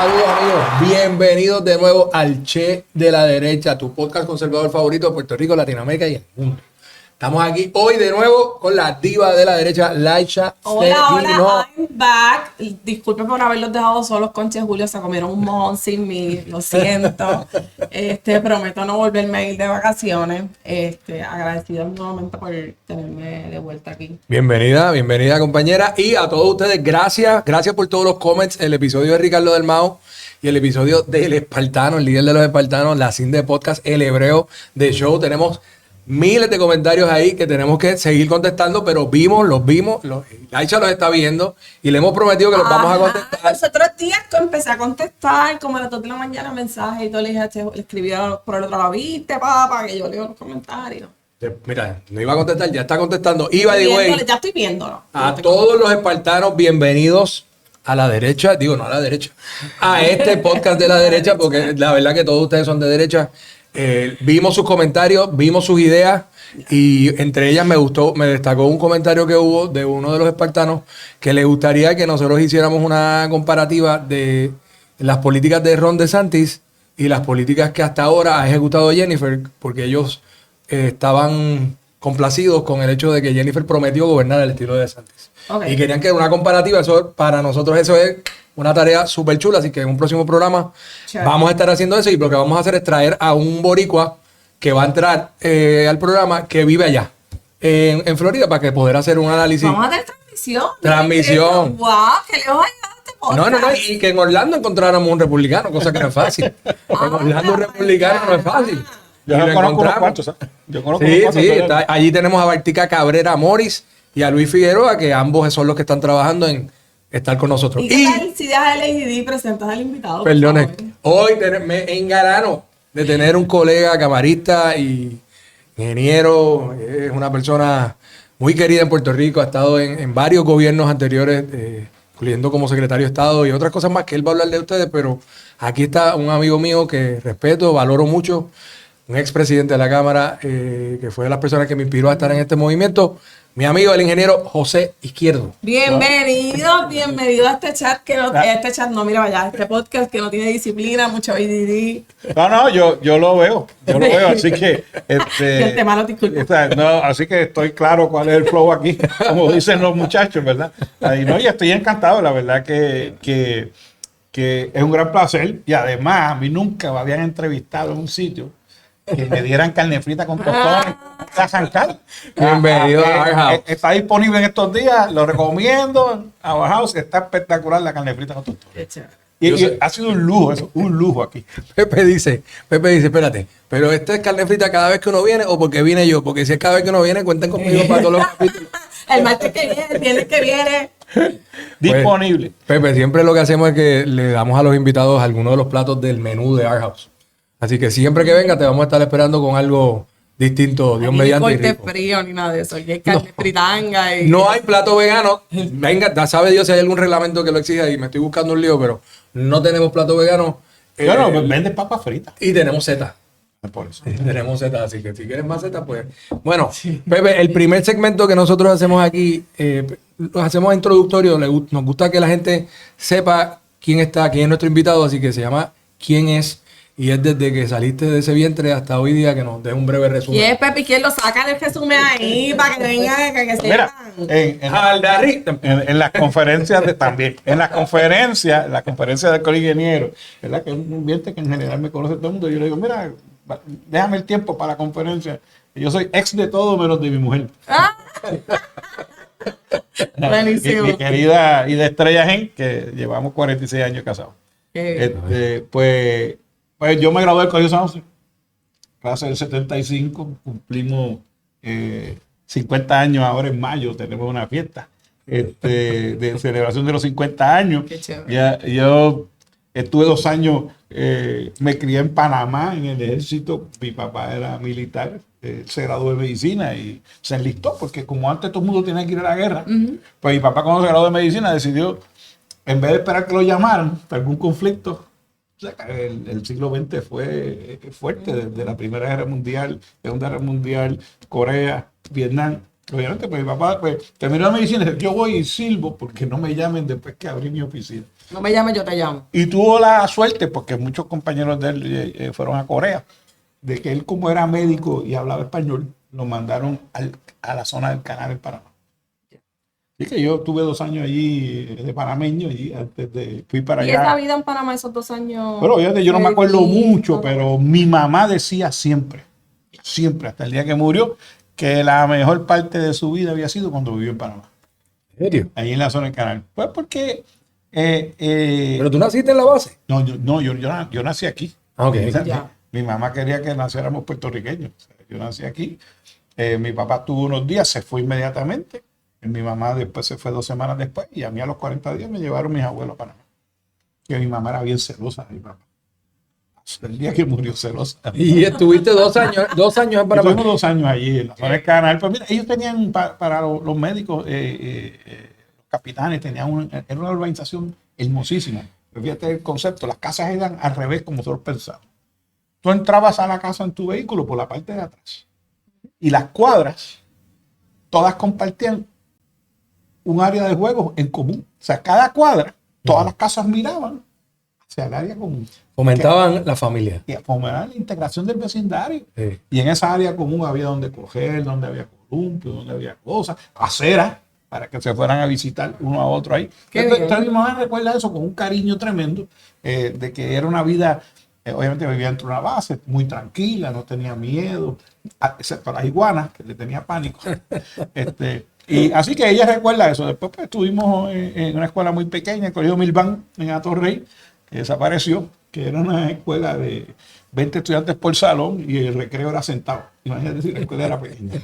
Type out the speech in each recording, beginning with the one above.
Saludos amigos, bienvenidos de nuevo al Che de la Derecha, tu podcast conservador favorito de Puerto Rico, Latinoamérica y el mundo. Estamos aquí hoy de nuevo con la diva de la derecha, Laisha Hola, I'm back. Disculpen por haberlos dejado solos con Che Julio, se comieron un mojón sin mí, lo siento. Prometo no volverme a ir de vacaciones. Agradecido nuevamente por tenerme de vuelta aquí. Bienvenida compañera, y a todos ustedes, gracias por todos los comments, el episodio de Ricardo del Mao y el episodio del Espartano, el líder de los Espartanos, la CIN de podcast, el hebreo de show. Tenemos miles de comentarios ahí que tenemos que seguir contestando, pero los vimos, Laisha los está viendo y le hemos prometido que los vamos a contestar. Los otros días empecé a contestar como a las 2 de la mañana mensajes y todo, le dije a Che, le escribí por el otro lado, ¿viste, papá? Que yo leo los comentarios. Mira, no iba a contestar, ya está contestando. Ya estoy viéndolo. A todos los espartanos, bienvenidos a la derecha, no a la derecha, a este podcast de la derecha, porque la verdad que todos ustedes son de derecha. Vimos sus comentarios, vimos sus ideas y entre ellas me destacó un comentario que hubo de uno de los espartanos que le gustaría que nosotros hiciéramos una comparativa de las políticas de Ron DeSantis y las políticas que hasta ahora ha ejecutado Jennifer, porque ellos estaban complacidos con el hecho de que Jennifer prometió gobernar al estilo de DeSantis. Okay. Y querían que una comparativa, eso para nosotros eso es una tarea súper chula, así que en un próximo programa vamos a estar haciendo eso, y lo que vamos a hacer es traer a un boricua que va a entrar al programa, que vive allá en Florida, para que poder hacer un análisis. Vamos a tener transmisión. ¡Wow! ¡Qué lejos hay este podcast! No, y que en Orlando encontráramos un republicano, cosa que no es fácil. En Orlando un republicano no es fácil. Yo no conozco unos cuantos, ¿sabes? Allí tenemos a Bartica Cabrera Morris y a Luis Figueroa, que ambos son los que están trabajando en estar con nosotros. ¿Y qué tal si dejas el AGD presentas al invitado? Perdone, hoy me engalano de tener un colega camarista y ingeniero. Es una persona muy querida en Puerto Rico, ha estado en varios gobiernos anteriores, incluyendo como secretario de Estado y otras cosas más que él va a hablar de ustedes, pero aquí está un amigo mío que respeto, valoro mucho, un expresidente de la Cámara, que fue de las personas que me inspiró a estar en este movimiento. Mi amigo, el ingeniero José Izquierdo. Bienvenido a este chat este podcast que no tiene disciplina, mucho ADD. No, yo lo veo, así que el tema no te disculpa. Así que estoy claro cuál es el flow aquí, como dicen los muchachos, ¿verdad? Y estoy encantado, la verdad que es un gran placer, y además a mí nunca me habían entrevistado en un sitio que me dieran carne frita con tostones. Bienvenido a Our House. Está disponible en estos días, lo recomiendo. Our House, está espectacular la carne frita con tostones. Y ha sido un lujo eso, un lujo aquí. Pepe dice, espérate, pero ¿esta es carne frita cada vez que uno viene o porque vine yo? Porque si es cada vez que uno viene, cuenten conmigo para todos los capítulos. El martes que viene, el viernes que viene. Disponible. Pues, Pepe, siempre lo que hacemos es que le damos a los invitados algunos de los platos del menú de Our House. Así que siempre que venga te vamos a estar esperando con algo distinto, Dios mediante. No hay corte frío ni nada de eso, hay carne fritanga. No hay plato vegano. Venga, sabe Dios si hay algún reglamento que lo exija, y me estoy buscando un lío, pero no tenemos plato vegano. Vende papas fritas. Y tenemos setas. Por eso. Tenemos setas, así que si quieres más setas, pues. Bueno, Pepe, el primer segmento que nosotros hacemos aquí, lo hacemos introductorio. Nos gusta que la gente sepa quién es nuestro invitado, así que se llama ¿Quién es? Y es desde que saliste de ese vientre hasta hoy día, que nos dé un breve resumen. Y es Pepe, ¿quién lo saca el resumen ahí para que vengan, que sepan? Mira, en las conferencias también, en las conferencias del Colegio de Ingenieros, ¿verdad? Que es un ambiente que en general me conoce todo el mundo. Yo le digo, mira, déjame el tiempo para la conferencia. Yo soy ex de todo menos de mi mujer. Buenísimo. Mi querida y de Estrella Gen, que llevamos 46 años casados. Pues yo me gradué del Colegio San José, clase del 75, cumplimos 50 años ahora en mayo, tenemos una fiesta de celebración de los 50 años. Qué chévere. Yo estuve 2 años, me crié en Panamá, en el ejército. Mi papá era militar, se graduó de medicina y se enlistó, porque como antes todo el mundo tenía que ir a la guerra, pues mi papá cuando se graduó de medicina decidió, en vez de esperar que lo llamaran para algún conflicto, el siglo XX fue fuerte, desde la Primera Guerra Mundial, Segunda Guerra Mundial, Corea, Vietnam, Obviamente, pues mi papá pues, terminó la medicina y dice, yo voy y silbo porque no me llamen después que abrí mi oficina. No me llames, yo te llamo. Y tuvo la suerte, porque muchos compañeros de él fueron a Corea, de que él como era médico y hablaba español, lo mandaron a la zona del canal en Panamá. Así que yo tuve 2 años allí de panameño y antes de fui para ¿Y allá. esa vida en Panamá esos 2 años? Pero fíjate, yo no me acuerdo Sí, mucho, no. pero mi mamá decía siempre, hasta el día que murió, que la mejor parte de su vida había sido cuando vivió en Panamá, ¿En serio? ahí en la zona del canal. Pues porque ¿Pero tú naciste en la base? yo nací aquí. Ah, ok. Ya. Mi mamá quería que naciéramos puertorriqueños. O sea, yo nací aquí. Mi papá estuvo unos días, se fue inmediatamente. Mi mamá después se fue 2 semanas después y a mí a los 40 días me llevaron mis abuelos a Panamá. Que mi mamá era bien celosa de mi papá. El día que murió celosa. Y estuviste 2 años en Panamá. Estuvimos 2 años allí en la zona del canal. Pues mira, ellos tenían para los médicos, los capitanes, era una urbanización hermosísima. Pero fíjate el concepto, las casas eran al revés como nosotros pensábamos. Tú entrabas a la casa en tu vehículo por la parte de atrás. Y las cuadras, todas compartían un área de juegos en común. O sea, cada cuadra, todas las casas miraban hacia el área común. Fomentaban la familia. Y fomentaban la integración del vecindario. Sí. Y en esa área común había donde coger, donde había columpios, donde había cosas, aceras, para que se fueran a visitar uno a otro ahí. Qué bien. Entonces mi mamá recuerda eso con un cariño tremendo, de que era una vida, obviamente vivía dentro de una base, muy tranquila, no tenía miedo, excepto a las iguanas, que le tenía pánico. Y así que ella recuerda eso. Después pues, estuvimos en una escuela muy pequeña, el Colegio Milván, en Atorrey, que desapareció, que era una escuela de 20 estudiantes por salón y el recreo era sentado. Imagínate si la escuela era pequeña.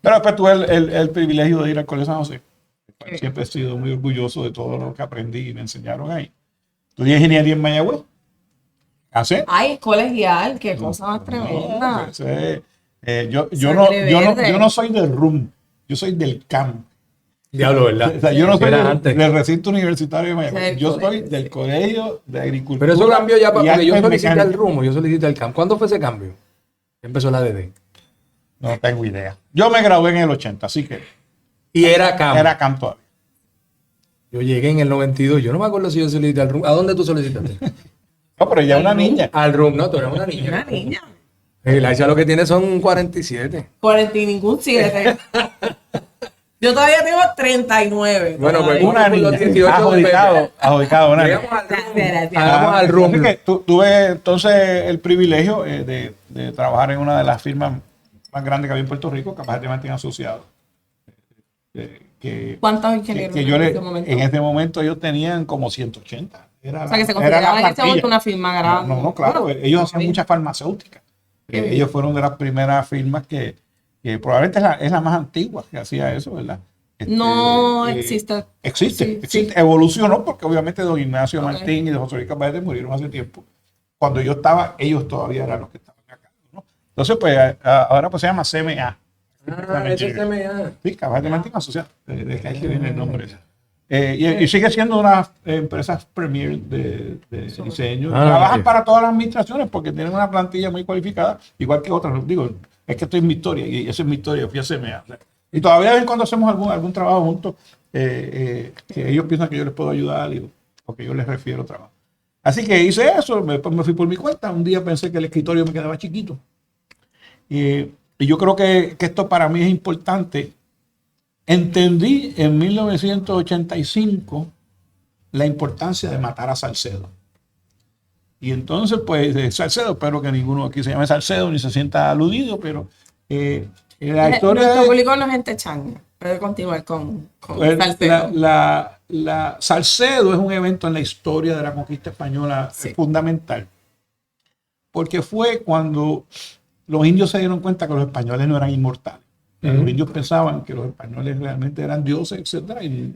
Pero después tuve el privilegio de ir al Colegio San José. Siempre he sido muy orgulloso de todo lo que aprendí y me enseñaron ahí. Estudié ingeniería en Mayagüez. ¿Hace? Ay, es colegial, qué cosa más tremenda. Pues, yo Sangre verde. no soy del RUM, yo soy del CAM. Diablo, ¿verdad? O sea, yo no soy Era antes. del recinto universitario de Mayagüez. Sí, Yo soy colegio. del Colegio de Agricultura. Pero eso cambió ya, y porque yo Artes solicité el Mecánicas. rumbo, yo solicité el CAM. ¿Cuándo fue ese cambio? Empezó la DD. No tengo idea. Yo me gradué en el 80, así que Y era CAM. era CAM todavía. Yo llegué en el 92. Yo no me acuerdo si yo solicité al rumbo. ¿A dónde tú solicitaste? No, pero ella es una niña. Al rumbo. No, tú eres una niña. Una niña. La Isa lo que tiene son 47. 40 y ningún 7. Yo todavía tengo 39. Bueno, pues todavía. Una por los niña. 18 Adjudicado, una niña. Llegamos al rumbo. Gracias. Hagamos al Así rumbo. que tuve entonces el privilegio de trabajar en una de las firmas más grandes que había en Puerto Rico, Capaz de Martín Asociados. ¿Cuántos ingenieros en ese momento? En ese ellos tenían como 180. O sea, que se consideraba en ese momento una firma grande. No, claro, Bueno, ellos hacían bien. muchas farmacéuticas. Qué bien. Ellos fueron de las primeras firmas que probablemente es la más antigua que hacía eso, ¿verdad? No existe. Existe, Sí, existe. Evolucionó porque obviamente don Ignacio Ok. Martín y don José Luis Caballete murieron hace tiempo. Cuando yo estaba, ellos todavía eran los que estaban acá, ¿no? Entonces, pues ahora pues se llama CMA. Ah, eso es CMA. Sí, Caballete Martín Asociado. De que ahí que viene el nombre. Y sigue siendo una empresa premier de diseño. Ah, Trabajan ok. para todas las administraciones porque tienen una plantilla muy cualificada, igual que otras. Digo, es que esto es mi historia y esa es mi historia. Fui a CMA. O sea, y todavía de vez en cuando hacemos algún trabajo juntos, que ellos piensan que yo les puedo ayudar porque yo les refiero trabajo. Así que hice eso, después me fui por mi cuenta. Un día pensé que el escritorio me quedaba chiquito. Y yo creo que esto para mí es importante. Entendí en 1985 la importancia de matar a Salcedo. Y entonces, pues, Salcedo, espero que ninguno aquí se llame Salcedo ni se sienta aludido, pero la historia Nuestro de público no es gente changa. Puede continuar con pues, Salcedo. la Salcedo es un evento en la historia de la conquista española Sí. fundamental, porque fue cuando los indios se dieron cuenta que los españoles no eran inmortales. Los indios pensaban que los españoles realmente eran dioses, etcétera, y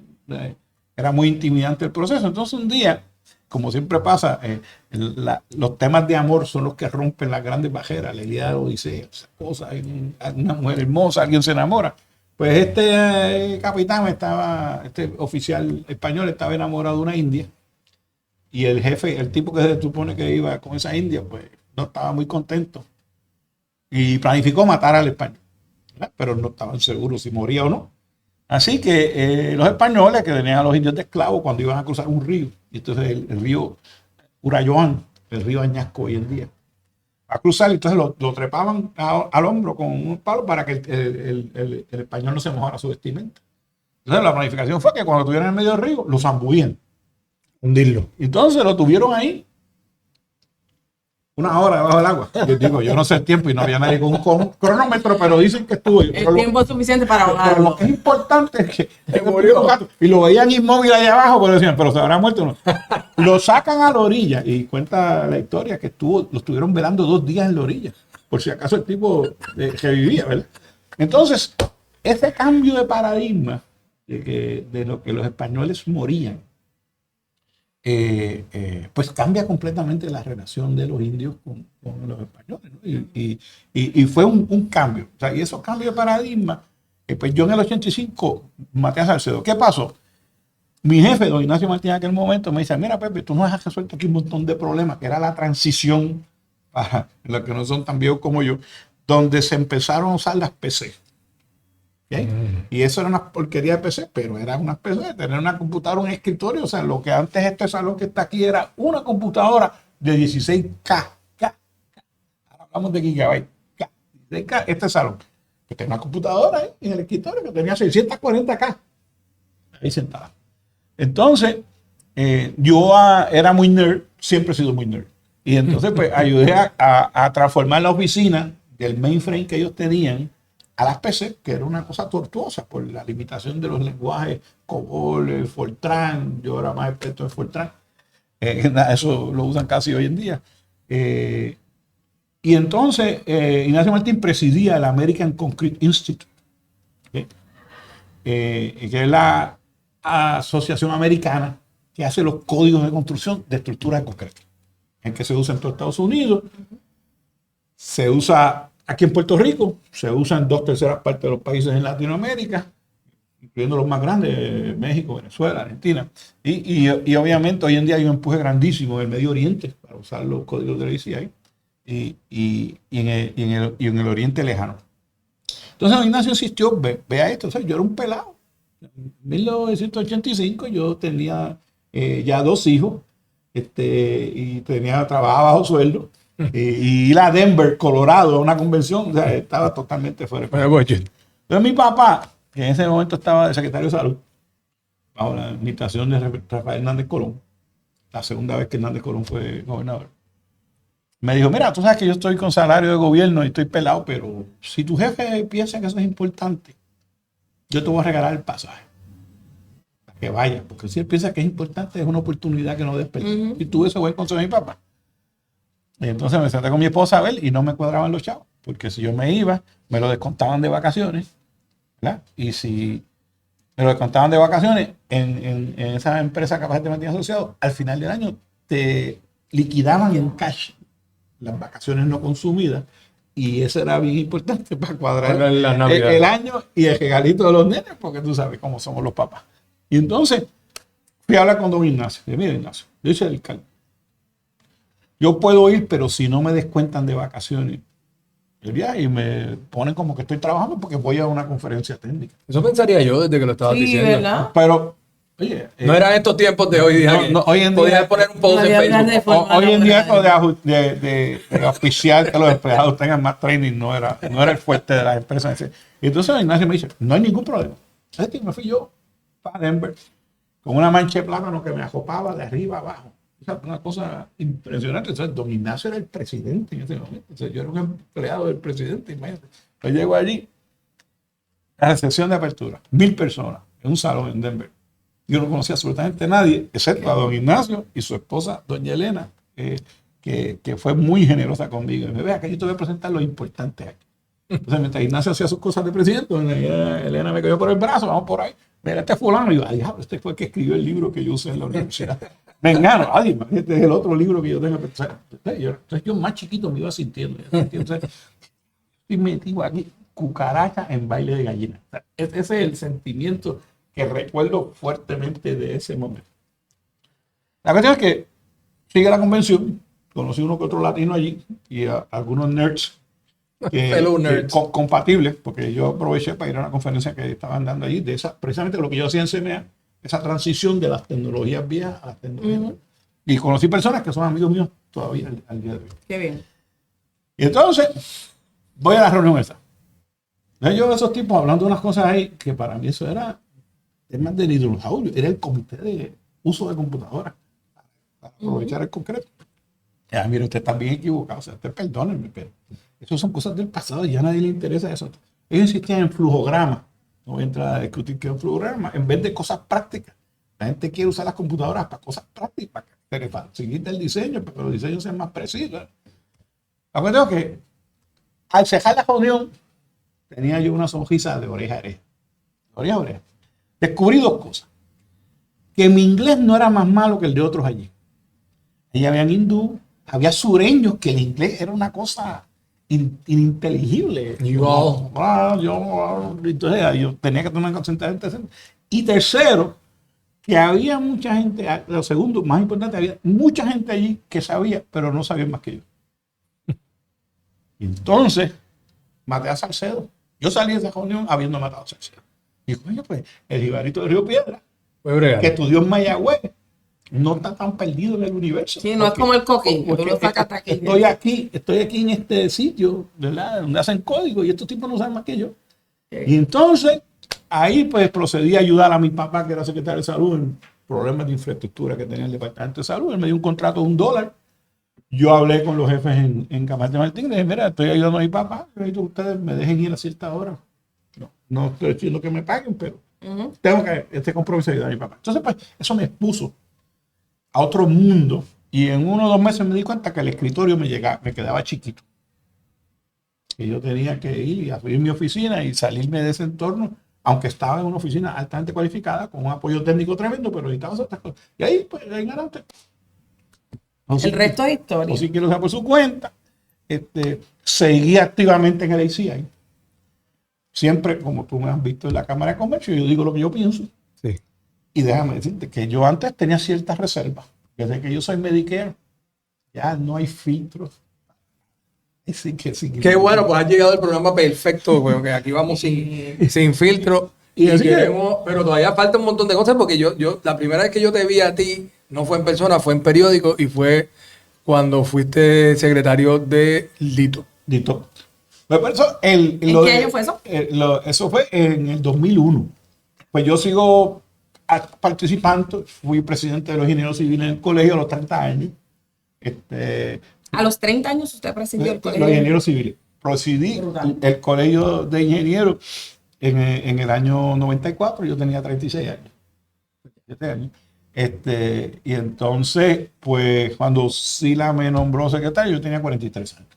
era muy intimidante el proceso. Entonces un día, como siempre pasa, los temas de amor son los que rompen las grandes barreras, la Ilíada, la Odisea, esas cosas. Hay una mujer hermosa, alguien se enamora. Pues este este oficial español estaba enamorado de una india, y el jefe, el tipo que se supone que iba con esa india, pues no estaba muy contento y planificó matar al español. ¿verdad? Pero no estaban seguros si moría o no. Así que los españoles que tenían a los indios de esclavos cuando iban a cruzar un río, y entonces el río Urayoán, el río Añasco hoy en día, a cruzar, y entonces lo trepaban al hombro con un palo para que el español no se mojara su vestimenta. Entonces la planificación fue que cuando estuvieran en medio del río, lo zambullían, hundirlo. Entonces lo tuvieron ahí 1 hora debajo del agua. Yo digo, yo no sé el tiempo y no había nadie con un cronómetro, pero dicen que estuvo. El tiempo es suficiente para Pero ahogarlo. lo que es importante es que Se murió. y lo veían inmóvil allá abajo, pero decían, pero se habrá muerto o no. Lo sacan a la orilla y cuenta la historia que lo estuvieron velando 2 días en la orilla, por si acaso el tipo revivía, ¿verdad? Entonces, ese cambio de paradigma de lo que los españoles morían, pues cambia completamente la relación de los indios con los españoles, ¿no? Y fue un cambio. O sea, y esos cambios de paradigma, pues yo en el 85 maté a Salcedo. ¿Qué pasó? Mi jefe, don Ignacio Martínez, en aquel momento me dice, mira Pepe, tú no has resuelto aquí un montón de problemas, que era la transición para los que no son tan viejos como yo, donde se empezaron a usar las PC. ¿Okay? Y eso era una porquería de PC, pero era una PC, tener una computadora, un escritorio, o sea, lo que antes este salón que está aquí era una computadora de 16K. Ahora hablamos de gigabyte. 16K, este salón. Que tenía una computadora ahí en el escritorio que tenía 640K. Ahí sentada. Entonces, yo era muy nerd, siempre he sido muy nerd. Y entonces, pues, ayudé a transformar la oficina del mainframe que ellos tenían a las PC, que era una cosa tortuosa por la limitación de los lenguajes COBOL, Fortran. Yo era más experto en Fortran. Eso lo usan casi hoy en día. Y entonces, Ignacio Martín presidía el American Concrete Institute, ¿okay? Que es la asociación americana que hace los códigos de construcción de estructuras de concreto, en que se usa en todo Estados Unidos, se usa aquí en Puerto Rico, se usa en 2/3 partes de los países en Latinoamérica, incluyendo los más grandes, México, Venezuela, Argentina. Y obviamente hoy en día hay un empuje grandísimo en el Medio Oriente para usar los códigos de la ICI y en el Oriente lejano. Entonces Ignacio insistió, vea esto, o sea, yo era un pelado. En 1985 yo tenía ya 2 hijos, y trabajaba bajo sueldo. Y ir a Denver, Colorado, a una convención, o sea, estaba totalmente fuera. Entonces mi papá, que en ese momento estaba de secretario de salud, bajo la administración de Rafael Hernández Colón, la segunda vez que Hernández Colón fue gobernador, me dijo, mira, tú sabes que yo estoy con salario de gobierno y estoy pelado, pero si tu jefe piensa que eso es importante, yo te voy a regalar el pasaje para que vayas, porque si él piensa que es importante, es una oportunidad que no desperdicia. Y tuve ese buen consejo de mi papá. Entonces me senté con mi esposa a ver y no me cuadraban los chavos, porque si yo me iba, me lo descontaban de vacaciones, ¿verdad? Y si me lo descontaban de vacaciones en esa empresa capaz de mantener asociado, al final del año te liquidaban en cash las vacaciones no consumidas, y eso era bien importante para cuadrar el año y el regalito de los nenes, porque tú sabes cómo somos los papás. Y entonces fui a hablar con don Ignacio. Dije, mira Ignacio, yo soy el alcalde. Yo puedo ir, pero si no me descuentan de vacaciones el viaje y me ponen como que estoy trabajando porque voy a una conferencia técnica. Eso pensaría yo desde que lo estabas diciendo. ¿Verdad? Pero, oye, no eran estos tiempos de hoy día. No, hoy en día podías poner un post en Facebook. Hoy en día esto de auspiciar que los empleados tengan más training no era el fuerte de las empresas. Y entonces Ignacio me dice, no hay ningún problema. ¿Sabes qué? Me fui yo para Denver con una mancha de plátano que me acopaba de arriba abajo. O sea, una cosa impresionante. O sea, don Ignacio era el presidente en ese momento. O sea, yo era un empleado del presidente, imagínate. Yo llego allí, a la recepción de apertura, 1000 personas en un salón en Denver. Yo no conocía absolutamente a nadie, excepto a don Ignacio y su esposa, doña Elena, que fue muy generosa conmigo. Y me vea que yo te voy a presentar lo importante aquí. Entonces, mientras Ignacio hacía sus cosas de presidente, Elena me cogió por el brazo, vamos por ahí. Mira, este fulano. Y yo, ay, este fue el que escribió el libro que yo usé en la universidad. Vengano, este es el otro libro que yo tengo que pensar. Entonces, yo más chiquito me iba sintiendo. Y metido aquí, cucaracha en baile de gallina. O sea, ese es el sentimiento que recuerdo fuertemente de ese momento. La cuestión es que sigue la convención, conocí uno que otro latino allí y algunos nerds Fellow nerds. compatibles, porque yo aproveché para ir a una conferencia que estaban dando allí, de esa, precisamente lo que yo hacía en CMA, esa transición de las tecnologías viejas a las tecnologías nuevas. Y conocí personas que son amigos míos todavía al día de hoy. Qué bien. Y entonces, voy a la reunión esa. Entonces yo veo a esos tipos hablando de unas cosas ahí que para mí eso era temas de dinosaurio, era el comité de uso de computadoras para aprovechar el concreto. Ya, mire, usted está bien equivocado, o sea, usted perdónenme, pero eso son cosas del pasado y ya a nadie le interesa eso. Ellos insistían en flujogramas, no voy a entrar a discutir qué es un flujograma, en vez de cosas prácticas. La gente quiere usar las computadoras para cosas prácticas, para facilitar el diseño, para que los diseños sean más precisos. Acuérdate que al cerrar la reunión, tenía yo una sonrisa de oreja a oreja. De oreja a oreja. Descubrí dos cosas. Que mi inglés no era más malo que el de otros allí. Allí habían hindú, había sureños, que el inglés era una cosa ininteligible. Entonces yo tenía que tomar concentración. Y tercero, que había mucha gente, lo segundo, más importante, había mucha gente allí que sabía, pero no sabía más que yo. Y entonces, maté a Salcedo. Yo salí de esa reunión habiendo matado a Salcedo. Y coño, pues, el jibarito de Río Piedra, que estudió en Mayagüez, no está tan perdido en el universo. Sí, no es como el coquín, que tú lo sacas hasta aquí. Estoy aquí en este sitio, ¿verdad? Donde hacen código y estos tipos no saben más que yo. Y entonces, ahí pues procedí a ayudar a mi papá, que era secretario de salud, en problemas de infraestructura que tenía el departamento de salud. Él me dio un contrato de $1. Yo hablé con los jefes en Camacho Martín y le dije, mira, estoy ayudando a mi papá, necesito que ustedes me dejen ir a cierta hora. No estoy diciendo que me paguen, pero tengo que este compromiso de ayudar a mi papá. Entonces, pues, eso me expuso a otro mundo y en 1 o 2 meses me di cuenta que el escritorio me quedaba chiquito. Que yo tenía que ir y abrir mi oficina y salirme de ese entorno, aunque estaba en una oficina altamente cualificada, con un apoyo técnico tremendo, pero necesitaba hacer estas cosas. Y ahí, pues, ahí en adelante. El resto es historia. O si quiero usar por su cuenta, seguí activamente en el ACI. Siempre, como tú me has visto en la Cámara de Comercio, yo digo lo que yo pienso. Sí. Y déjame decirte que yo antes tenía ciertas reservas. Desde que yo soy Medicare, ya no hay filtros. Qué bueno, pues has llegado al programa perfecto, güey, que aquí vamos sin filtro. Y pero todavía falta un montón de cosas porque yo la primera vez que yo te vi a ti no fue en persona, fue en periódico y fue cuando fuiste secretario de Lito. Pues eso, ¿En qué año fue eso? Eso fue en el 2001. Pues yo sigo participando, fui presidente de los ingenieros civiles en el colegio a los 30 años. A los 30 años usted presidió el colegio. Los ingenieros civiles. Presidí el colegio de ingenieros en el año 94, yo tenía 36 años. 37 años. Y entonces, pues cuando Sila me nombró secretario, yo tenía 43 años.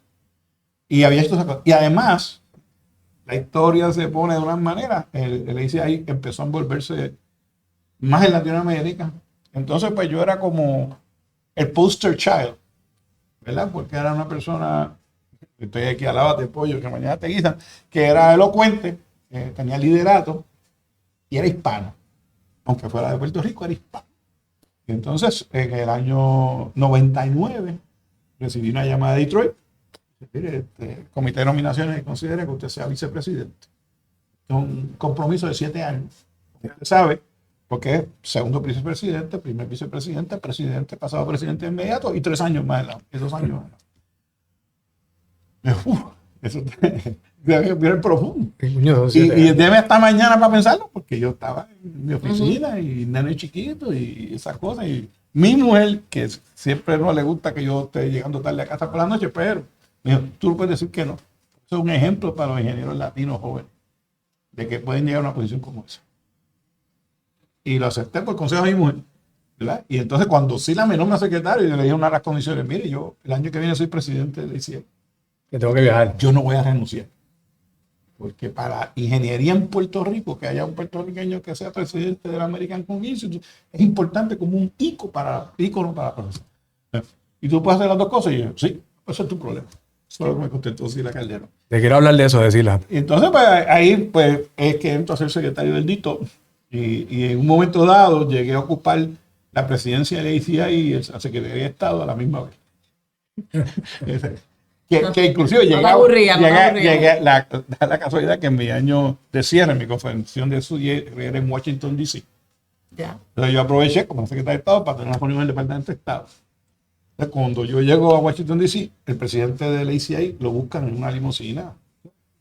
Y había estas cosas. Y además, la historia se pone de una manera, el ICI empezó a envolverse más en Latinoamérica. Entonces, pues yo era como el poster child, ¿verdad? Porque era una persona, estoy aquí al lado de pollo, que mañana te guisan, que era elocuente, tenía liderato y era hispano. Aunque fuera de Puerto Rico, era hispano. Y entonces, en el año 99, recibí una llamada de Detroit. El comité de nominaciones considera que usted sea vicepresidente. Es un compromiso de 7 años. Usted sabe, porque es segundo vicepresidente, primer vicepresidente, presidente, pasado presidente inmediato y 3 años más adelante. 2 años más adelante. Eso debe profundo. Y debe hasta mañana para pensarlo, porque yo estaba en mi oficina y nene chiquito y esas cosas. Y mi mujer, que siempre no le gusta que yo esté llegando tarde a casa por la noche, pero me dijo, tú no puedes decir que no. Eso es un ejemplo para los ingenieros latinos jóvenes de que pueden llegar a una posición como esa. Y lo acepté por consejo de mi mujer, ¿verdad? Y entonces cuando Sila me nombra secretario, yo le dije una de las condiciones, mire, yo el año que viene soy presidente del ICI. Que tengo que viajar. Yo no voy a renunciar. Porque para ingeniería en Puerto Rico, que haya un puertorriqueño que sea presidente del American Congress Institute, es importante como un ícono para la profesión. Y tú puedes hacer las dos cosas. Y yo, sí, ese es tu problema. Eso es lo que me contestó Sila Calderón. Te quiero hablar de eso, de Sila. Entonces, pues ahí pues, es que entro a ser secretario del DITO. Y en un momento dado llegué a ocupar la presidencia de la ICI y la Secretaría de Estado a la misma vez. que inclusive No te aburría, no te aburría. llegué la casualidad que en mi año de cierre, mi conferencia de estudié era en Washington, D.C. Ya. Entonces yo aproveché como secretario de Estado para tener una reunión en el Departamento de Estado. Entonces, cuando yo llego a Washington, D.C., el presidente del ACI lo buscan en una limusina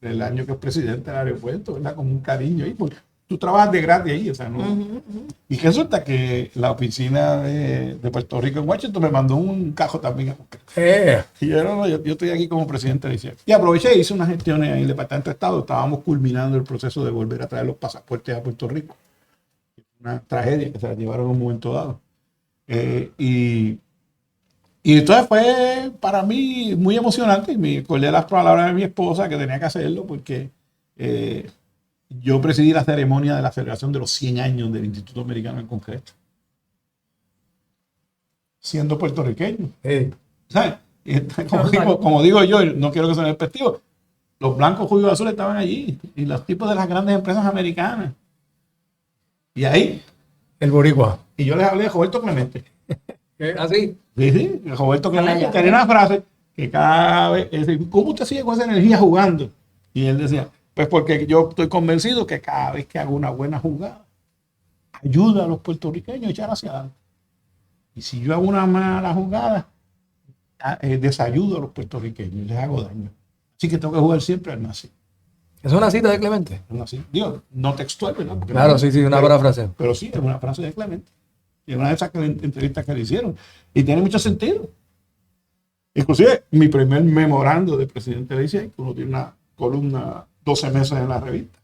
del año que es presidente del aeropuerto, ¿verdad? Con un cariño ahí, porque tú trabajas de gratis ahí, o sea, ¿no? Y resulta que la oficina de Puerto Rico en Washington me mandó un cajo también a buscar. Y yo, no, yo estoy aquí como presidente de ACI. Y aproveché e hice unas gestiones en el Departamento de Estado. Estábamos culminando el proceso de volver a traer los pasaportes a Puerto Rico. Una tragedia que se la llevaron en un momento dado. Y entonces fue para mí muy emocionante. Me acordé las palabras de mi esposa que tenía que hacerlo porque yo presidí la ceremonia de la celebración de los 100 años del Instituto Americano en Concreto. Siendo puertorriqueño. ¿Sabes? Como digo yo, no quiero que sea despectivo, los blancos, judíos, azules estaban allí y los tipos de las grandes empresas americanas. Y ahí. El boricua. Y yo les hablé de Roberto Clemente. ¿Así? Sí, Roberto Clemente tenía una frase que cada vez, ¿cómo usted sigue con esa energía jugando? Y él decía, pues porque yo estoy convencido que cada vez que hago una buena jugada, ayuda a los puertorriqueños a echar hacia adelante. Y si yo hago una mala jugada, desayudo a los puertorriqueños, les hago daño. Así que tengo que jugar siempre al nazi. ¿Es una cita de Clemente? Digo, no textual, ¿verdad? Porque claro, no, sí, una parafrase. Pero sí, es una frase de Clemente. Es una de esas entrevistas que le hicieron. Y tiene mucho sentido. Inclusive, mi primer memorando de presidente de ICI, uno tiene una columna 12 meses en la revista.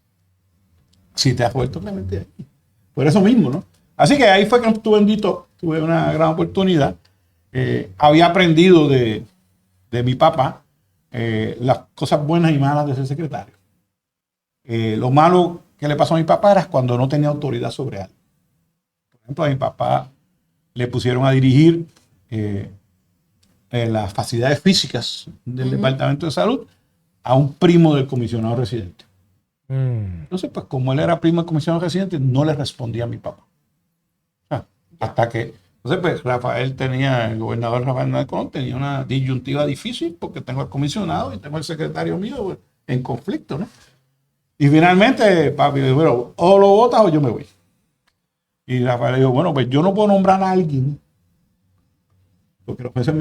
Si te has vuelto Clemente ahí. Por eso mismo, ¿no? Así que ahí fue que estuve bendito, tuve una gran oportunidad. Había aprendido de mi papá las cosas buenas y malas de ser secretario. Lo malo que le pasó a mi papá era cuando no tenía autoridad sobre algo. Por ejemplo, a mi papá le pusieron a dirigir las facilidades físicas del Departamento de Salud a un primo del comisionado residente. Entonces, pues como él era primo del comisionado residente, no le respondía a mi papá. Hasta que, entonces, pues el gobernador Rafael Hernández Colón tenía una disyuntiva difícil porque tengo al comisionado y tengo al secretario mío pues, en conflicto, ¿no? Y finalmente, papi dijo, bueno, o lo votas o yo me voy. Y Rafael dijo, bueno, pues yo no puedo nombrar a alguien, porque los jueces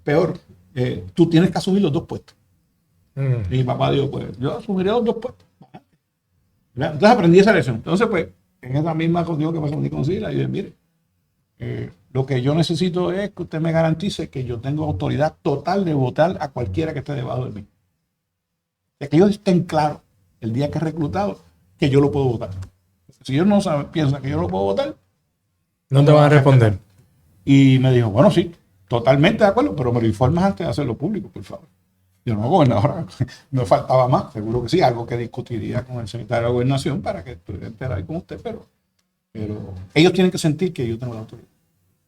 peor, tú tienes que asumir los dos puestos. Y mi papá dijo, pues yo asumiré los dos puestos. Entonces aprendí esa lección. Entonces, pues, en esa misma contigo que pasó con Sila, yo dije, mire, lo que yo necesito es que usted me garantice que yo tengo autoridad total de votar a cualquiera que esté debajo de mí. De que ellos estén claros el día que es reclutado que yo lo puedo votar. Si ellos no piensan que yo lo puedo votar, no te van a responder. Y me dijo, bueno, sí, totalmente de acuerdo, pero me lo informas antes de hacerlo público, por favor. Yo no, gobernador, no faltaba más, seguro que sí, algo que discutiría con el secretario de Gobernación para que estuviera enterado ahí con usted, pero ellos tienen que sentir que yo tengo la autoridad.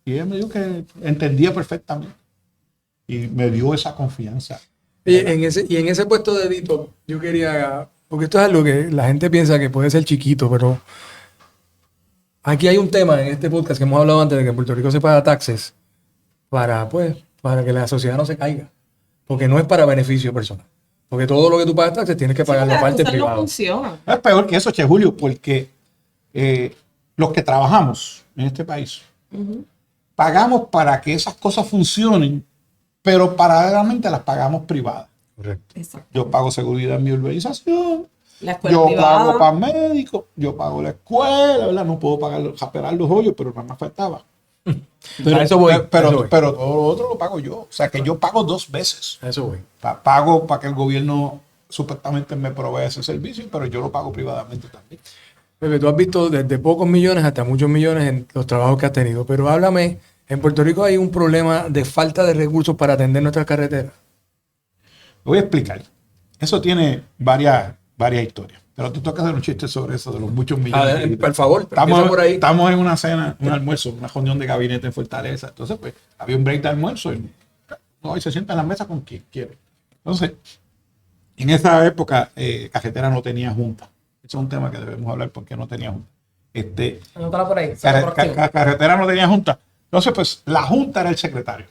Y ella me dijo que entendía perfectamente y me dio esa confianza. Y en ese puesto de editor, yo quería, porque esto es algo que la gente piensa que puede ser chiquito, pero aquí hay un tema en este podcast que hemos hablado antes de que en Puerto Rico se paga taxes para que la sociedad no se caiga. Porque no es para beneficio personal. Porque todo lo que tú pagas taxes tienes que pagar la parte privada. No funciona. Es peor que eso, Che Julio, porque los que trabajamos en este país pagamos para que esas cosas funcionen, pero paralelamente las pagamos privadas. Correcto. Exacto. Yo pago seguridad en mi urbanización, La escuela yo privada. pago para médicos, yo pago la escuela, ¿verdad? No puedo japear los hoyos, pero nada más faltaba. Pero, eso voy. Pero todo lo otro lo pago yo. O sea que yo pago dos veces. Eso voy. Pago para que el gobierno supuestamente me provea ese servicio, pero yo lo pago privadamente también. Pepe, tú has visto desde pocos millones hasta muchos millones en los trabajos que has tenido, pero háblame, en Puerto Rico hay un problema de falta de recursos para atender nuestras carreteras. Voy a explicar. Eso tiene varias historias. Pero tú toca hacer un chiste sobre eso, de los muchos millones. Por favor, por ahí. Estamos en una cena, un almuerzo, una reunión de gabinete en Fortaleza. Entonces, pues, había un break de almuerzo y se sienta en la mesa con quien quiere. Entonces, en esa época, Cajetera no tenía junta. Ese es un tema que debemos hablar porque no tenía junta. Anótala por ahí. Carretera no tenía junta. Entonces, pues, la junta era el secretario.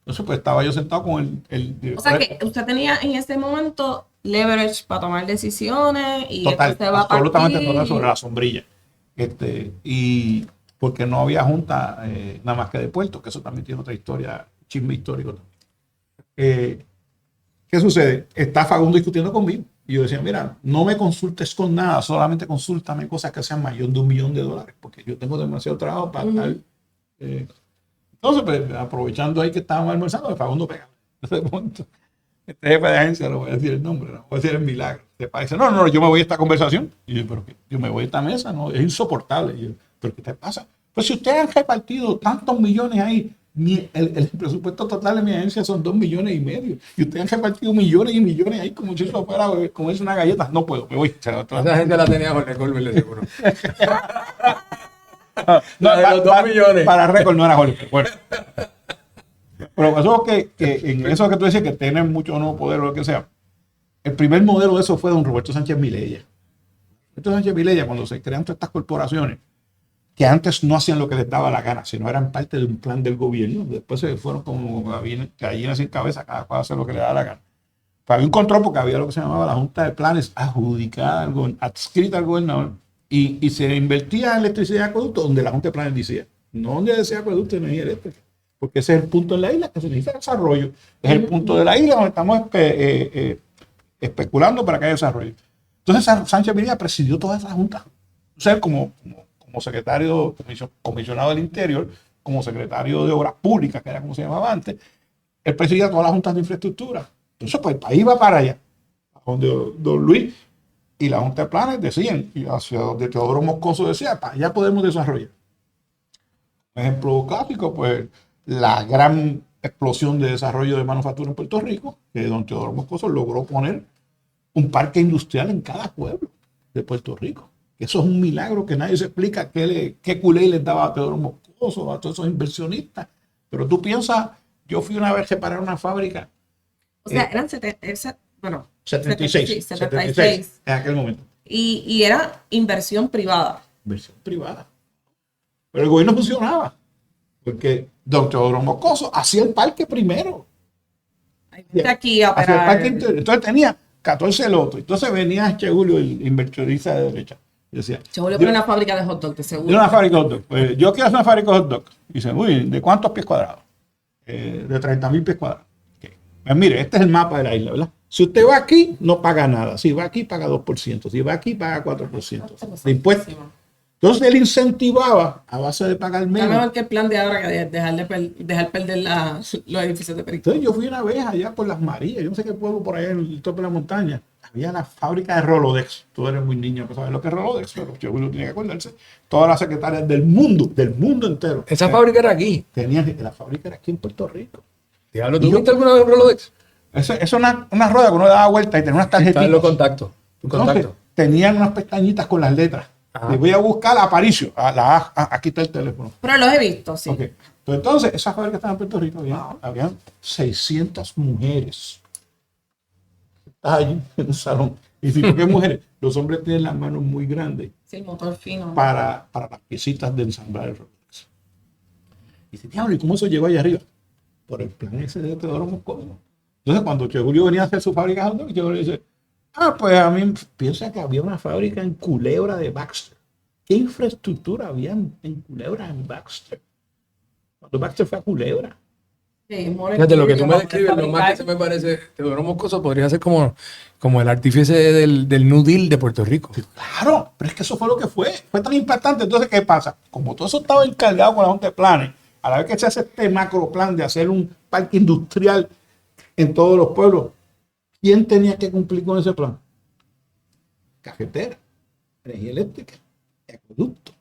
Entonces, pues estaba yo sentado con el O director. sea que usted tenía en ese momento leverage para tomar decisiones y Total, esto se va a absolutamente partir. total sobre la sombrilla. Y porque no había junta nada más que de Puerto, que eso también tiene otra historia, chisme histórico. ¿Qué sucede? Está Fagundo discutiendo conmigo. Y yo decía, mira, no me consultes con nada, solamente consúltame cosas que sean mayor de $1 millón, porque yo tengo demasiado trabajo para estar. Entonces, pues, aprovechando ahí que estábamos almorzando, Fagundo pega. Ese punto. Este jefe de agencia, no voy a decir el nombre, no voy a decir el milagro. Este país dice, no, yo me voy a esta conversación. Y yo, pero yo me voy a esta mesa, no, es insoportable. Y yo, pero ¿qué te pasa? Pues si ustedes han repartido tantos millones ahí, el presupuesto total de mi agencia son 2,5 millones. Y ustedes han repartido millones y millones ahí como si eso fuera como es una galleta. No puedo, me voy. Esa gente la tenía Jorge Colbert, de seguro. No, La de los 2 millones. Para récord no era Jorge. Bueno. Pero pasó que en eso que tú decías que tienen mucho no poder o lo que sea, el primer modelo de eso fue don Roberto Sánchez Vilella. Roberto Sánchez Vilella, cuando se crean todas estas corporaciones, que antes no hacían lo que les daba la gana, sino eran parte de un plan del gobierno, después se fueron como gallinas sin cabeza, cada cual hace lo que le da la gana. Pero había un control porque había lo que se llamaba la Junta de Planes adjudicada, adscrita al gobernador, y se invertía en electricidad de acueducto donde la Junta de Planes decía, no donde decía acueducto de energía eléctrica. Porque ese es el punto de la isla que se necesita desarrollo. Es el punto de la isla donde estamos especulando para que haya desarrollo. Entonces Sánchez Vilella presidió toda esa junta. O sea, como secretario, comisionado del Interior, como secretario de Obras Públicas, que era como se llamaba antes, él presidía todas las juntas de infraestructura. Entonces, pues el país va para allá, donde don Luis y la Junta de Planes decían, y hacia donde Teodoro Moscoso decía, para allá podemos desarrollar. Un ejemplo clásico, pues la gran explosión de desarrollo de manufactura en Puerto Rico, que don Teodoro Moscoso logró poner un parque industrial en cada pueblo de Puerto Rico. Eso es un milagro que nadie se explica qué culé les daba a Teodoro Moscoso, a todos esos inversionistas. Pero tú piensas, yo fui una vez a reparar una fábrica. O sea, eran 76 en aquel momento. Y era inversión privada. Inversión privada. Pero el gobierno funcionaba. Porque don Teodoro Moscoso hacía el parque primero. Aquí a Hacía el parque interior. Entonces tenía 14 lotos. Entonces venía Che Julio, el inversionista de derecha. Y decía, Che Julio pone una fábrica de hot dog, de seguro. Una fábrica de hot dog. Pues yo quiero hacer una fábrica de hot dog. Y dice, uy, ¿de cuántos pies cuadrados? De 30,000 pies cuadrados. Okay. Pues mire, este es el mapa de la isla, ¿verdad? Si usted va aquí, no paga nada. Si va aquí, paga 2%. Si va aquí, paga 4% de impuestos. Entonces él incentivaba a base de pagar menos. Está mejor que el plan de ahora que dejar perder los edificios de perico. Entonces yo fui una vez allá por Las Marías, yo no sé qué pueblo por allá en el tope de la montaña. Había la fábrica de Rolodex. Tú eres muy niño para saber lo que es Rolodex, pero yo tiene que acordarse. Todas las secretarias del mundo entero. Esa fábrica era aquí. La fábrica era aquí en Puerto Rico. Diablo, ¿tú viste alguna vez Rolodex? Eso es una rueda que uno daba vuelta y tenía unas tarjetitas. Están los contactos. Entonces, tenían unas pestañitas con las letras. Y voy a buscar a Aparicio. Aquí está el teléfono. Pero los he visto, sí. Okay. Entonces, esa fábrica estaba en Puerto Rico. Habían 600 mujeres. Estás allí en un salón. Y si ¿por qué mujeres? Los hombres tienen las manos muy grandes. Sí, el motor fino. Para las piecitas de ensamblar el Rolex. Y dice, diablo, ¿y cómo eso llegó allá arriba? Por el plan ese de Teodoro Moscoso. Entonces, cuando Che Julio venía a hacer su fábrica, Che Julio dice, pues a mí piensa que había una fábrica en Culebra de Baxter. ¿Qué infraestructura había en Culebra en Baxter? Cuando Baxter fue a Culebra. Sí, fíjate, lo que tú me describes, lo más que se me parece, Teodoro Moscoso podría ser como el artífice del New Deal de Puerto Rico. Claro, pero es que eso fue lo que fue. Fue tan impactante. Entonces, ¿qué pasa? Como todo eso estaba encargado con la Junta de Planes, a la vez que se hace este macro plan de hacer un parque industrial en todos los pueblos, ¿quién tenía que cumplir con ese plan? Cafetera, energía eléctrica, acueducto.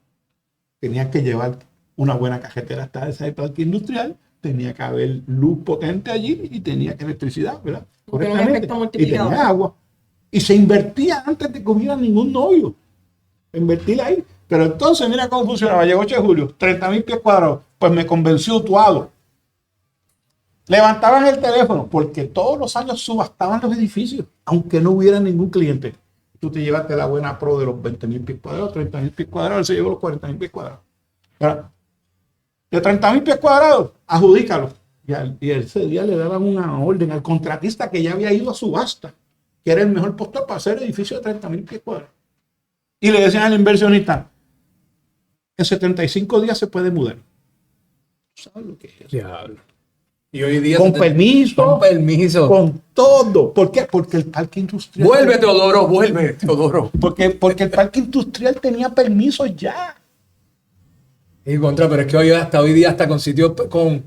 Tenían que llevar una buena cajetera hasta ese parque industrial, tenía que haber luz potente allí y tenía electricidad, ¿verdad? Correctamente. Y tenía agua. Y se invertía antes de que hubiera ningún novio. Invertir ahí. Pero entonces, mira cómo funcionaba. Llegó Che Julio, 30,000 pies cuadrados. Pues me convenció Utuado. Levantaban el teléfono porque todos los años subastaban los edificios, aunque no hubiera ningún cliente. Tú te llevaste la buena pro de los 20,000 pies cuadrados, 30,000 pies cuadrados, él se llevó los 40,000 pies cuadrados. ¿Verdad? De 30,000 pies cuadrados, adjudícalo. y ese día le daban una orden al contratista que ya había ido a subasta, que era el mejor postor para hacer edificio de 30,000 pies cuadrados. Y le decían al inversionista, en 75 días se puede mudar. ¿Sabes lo que es eso? Diablo. Y hoy día Con permiso. Con permiso. Con todo. ¿Por qué? Porque el parque industrial. Vuelve, Teodoro, vuelve, Teodoro. Porque el parque industrial tenía permisos ya. Y contra, pero es que hasta hoy día, hasta con sitios con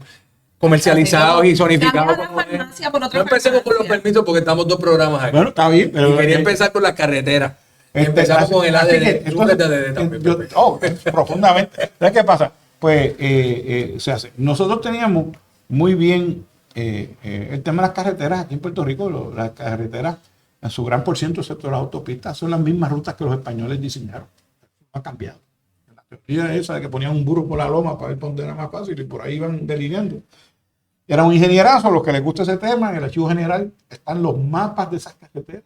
comercializados y zonificados. Cambia la farmacia por No otra empecemos por los farmacia. permisos porque estamos dos programas aquí. Bueno, está bien. Pero Y quería empezar con las carreteras. Empezamos con el así ADD. que, entonces, también. profundamente. ¿Sabes qué pasa? Pues se hace. Nosotros teníamos muy bien el tema de las carreteras aquí en Puerto Rico. Las carreteras, en su gran por ciento, excepto las autopistas, son las mismas rutas que los españoles diseñaron. No ha cambiado. La teoría esa de que ponían un burro por la loma para ver por dónde era más fácil y por ahí iban delineando. Era un ingenierazo, a los que les gusta ese tema, en el archivo general están los mapas de esas carreteras,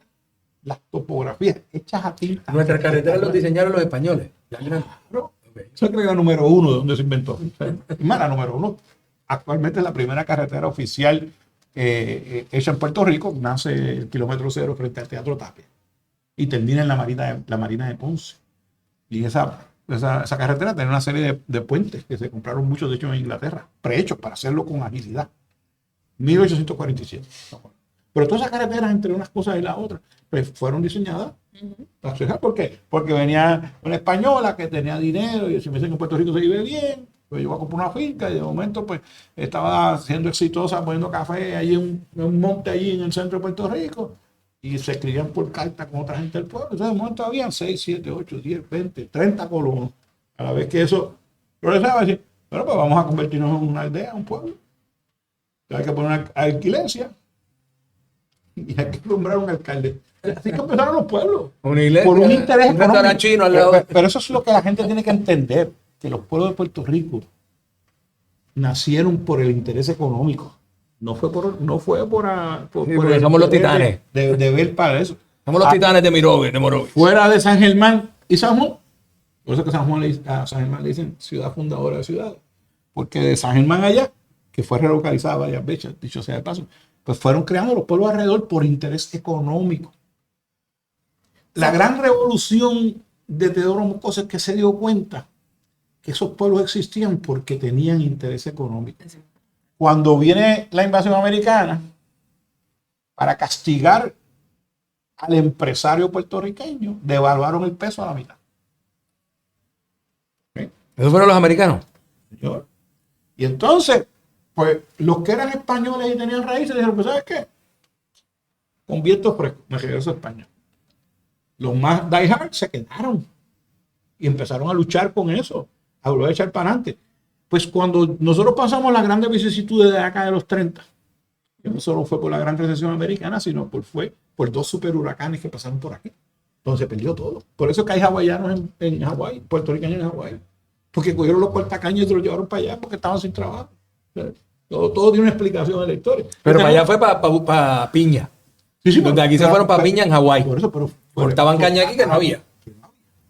las topografías hechas a tinta. Nuestras carreteras los diseñaron los españoles. Claro. Esa es la número 1 de donde se inventó. Es más, la número 1. Actualmente es la primera carretera oficial hecha en Puerto Rico. Nace el kilómetro 0 frente al Teatro Tapia y termina en la Marina de Ponce. Y esa carretera tenía una serie de puentes que se compraron muchos, de hecho, en Inglaterra, prehechos para hacerlo con agilidad. 1847. Pero todas esas carreteras, entre unas cosas y la otra, pues fueron diseñadas. ¿Por qué? Porque venía una española que tenía dinero y si me dicen que en Puerto Rico se vive bien, pues yo voy a comprar una finca y de momento pues estaba siendo exitosa poniendo café allí en un monte allí en el centro de Puerto Rico y se escribían por carta con otra gente del pueblo. Entonces de momento habían 6, 7, 8, 10, 20, 30 colonos. A la vez que eso progresaba, decir, bueno, pues vamos a convertirnos en una aldea, un pueblo. Hay que poner una alquilencia y hay que nombrar un alcalde. Así que empezaron los pueblos. Una iglesia, Por un interés un restaurante chino al lado. pero eso es lo que la gente tiene que entender, que los pueblos de Puerto Rico nacieron por el interés económico. No fue por porque el somos los interés titanes. de ver para eso. Somos los titanes de Morovis. Fuera de San Germán y San Juan, por eso que a San Germán le dicen ciudad fundadora de ciudades. Porque de San Germán allá, que fue relocalizada varias veces, dicho sea de paso, pues fueron creando los pueblos alrededor por interés económico. La gran revolución de Teodoro Moscoso es que se dio cuenta que esos pueblos existían porque tenían interés económico. Cuando viene la invasión americana, para castigar al empresario puertorriqueño, devaluaron el peso a la mitad. ¿Sí? ¿Esos fueron los americanos? Señor. Y entonces, pues los que eran españoles y tenían raíces dijeron, pues ¿sabes qué? Con viento fresco, me regreso a España. Los más die hard se quedaron y empezaron a luchar con eso, a volver a echar para adelante. Pues cuando nosotros pasamos las grandes vicisitudes de acá de los 30, que no solo fue por la gran recesión americana, sino fue por 2 super huracanes que pasaron por aquí. Entonces se perdió todo. Por eso es que hay hawaianos en Hawái, puertorriqueños en Hawái. Porque cogieron los cortacaños y se los llevaron para allá porque estaban sin trabajo. Todo tiene una explicación de la historia. Pero para allá fue para Piña. Sí, donde aquí se fueron para Piña en Hawái. Por eso, pero cortaban caña aquí que no había.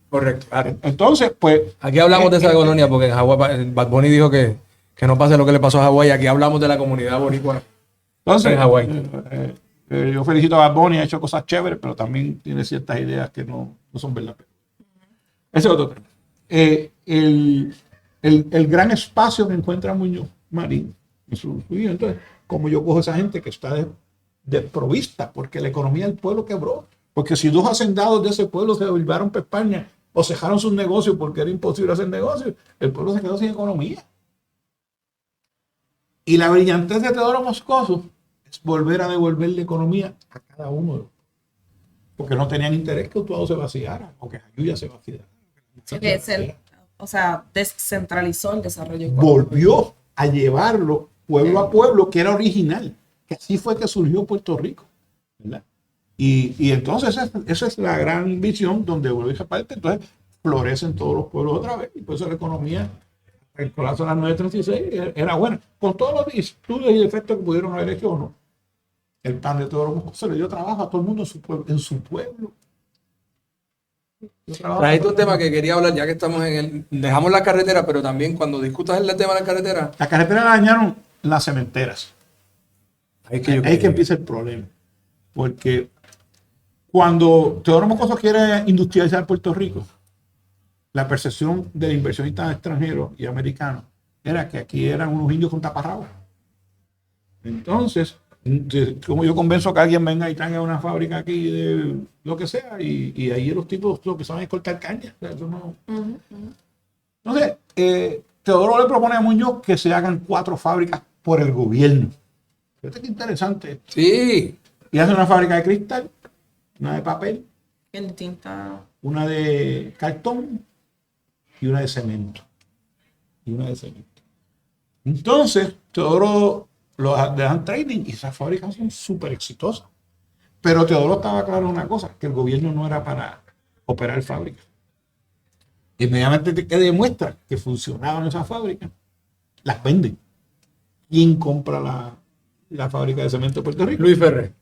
Correcto. Entonces, pues. Aquí hablamos de esa colonia porque en Hawái, Bad Bunny dijo que no pase lo que le pasó a Hawái. Aquí hablamos de la comunidad boricua Entonces, en Hawái. Yo felicito a Bad Bunny, ha hecho cosas chéveres, pero también tiene ciertas ideas que no son verdad. Ese es otro tema. El gran espacio que encuentra Muñoz Marín en su vida. Entonces, como yo cojo a esa gente que está desprovista, porque la economía del pueblo quebró. Porque si 2 hacendados de ese pueblo se volvieron para España o cejaron sus negocios porque era imposible hacer negocios, el pueblo se quedó sin economía. Y la brillantez de Teodoro Moscoso es volver a devolver la economía a cada uno de los. Porque no tenían interés que Utuado se vaciara o que Jayuya se vaciara. O sea, descentralizó el desarrollo. Volvió a llevarlo pueblo a pueblo, que era original. Que así fue que surgió Puerto Rico, ¿verdad? Y entonces esa es la gran visión donde vuelve esa parte. Entonces florecen todos los pueblos otra vez y por eso la economía, el colapso de las 936 era buena. Con todos los estudios y defectos que pudieron haber hecho o no. El plan de Teodoro Moscoso le dio trabajo a todo el mundo en su pueblo. Trajiste un tema que quería hablar, ya que estamos dejamos la carretera, pero también cuando discutas el tema de la carretera. La carretera la dañaron las cementeras. Ahí que, Ahí es que empieza el problema. Porque cuando Teodoro Moscoso quiere industrializar Puerto Rico, la percepción del inversionista extranjero y americano era que aquí eran unos indios con taparrabos. Entonces, como yo convenzo que alguien venga y traiga una fábrica aquí de lo que sea, y ahí los tipos lo que saben es cortar caña. O sea, eso no... Entonces, Teodoro le propone a Muñoz que se hagan 4 fábricas por el gobierno. Fíjate qué interesante. Sí. Y hace una fábrica de cristal, una de papel, En distinta. una de cartón y una de cemento. Entonces, Teodoro lo dejan trading y esas fábricas son súper exitosas. Pero Teodoro estaba claro en una cosa, que el gobierno no era para operar fábricas. Inmediatamente que demuestra que funcionaban esas fábricas, las venden. ¿Quién compra la fábrica de cemento de Puerto Rico? Luis Ferré.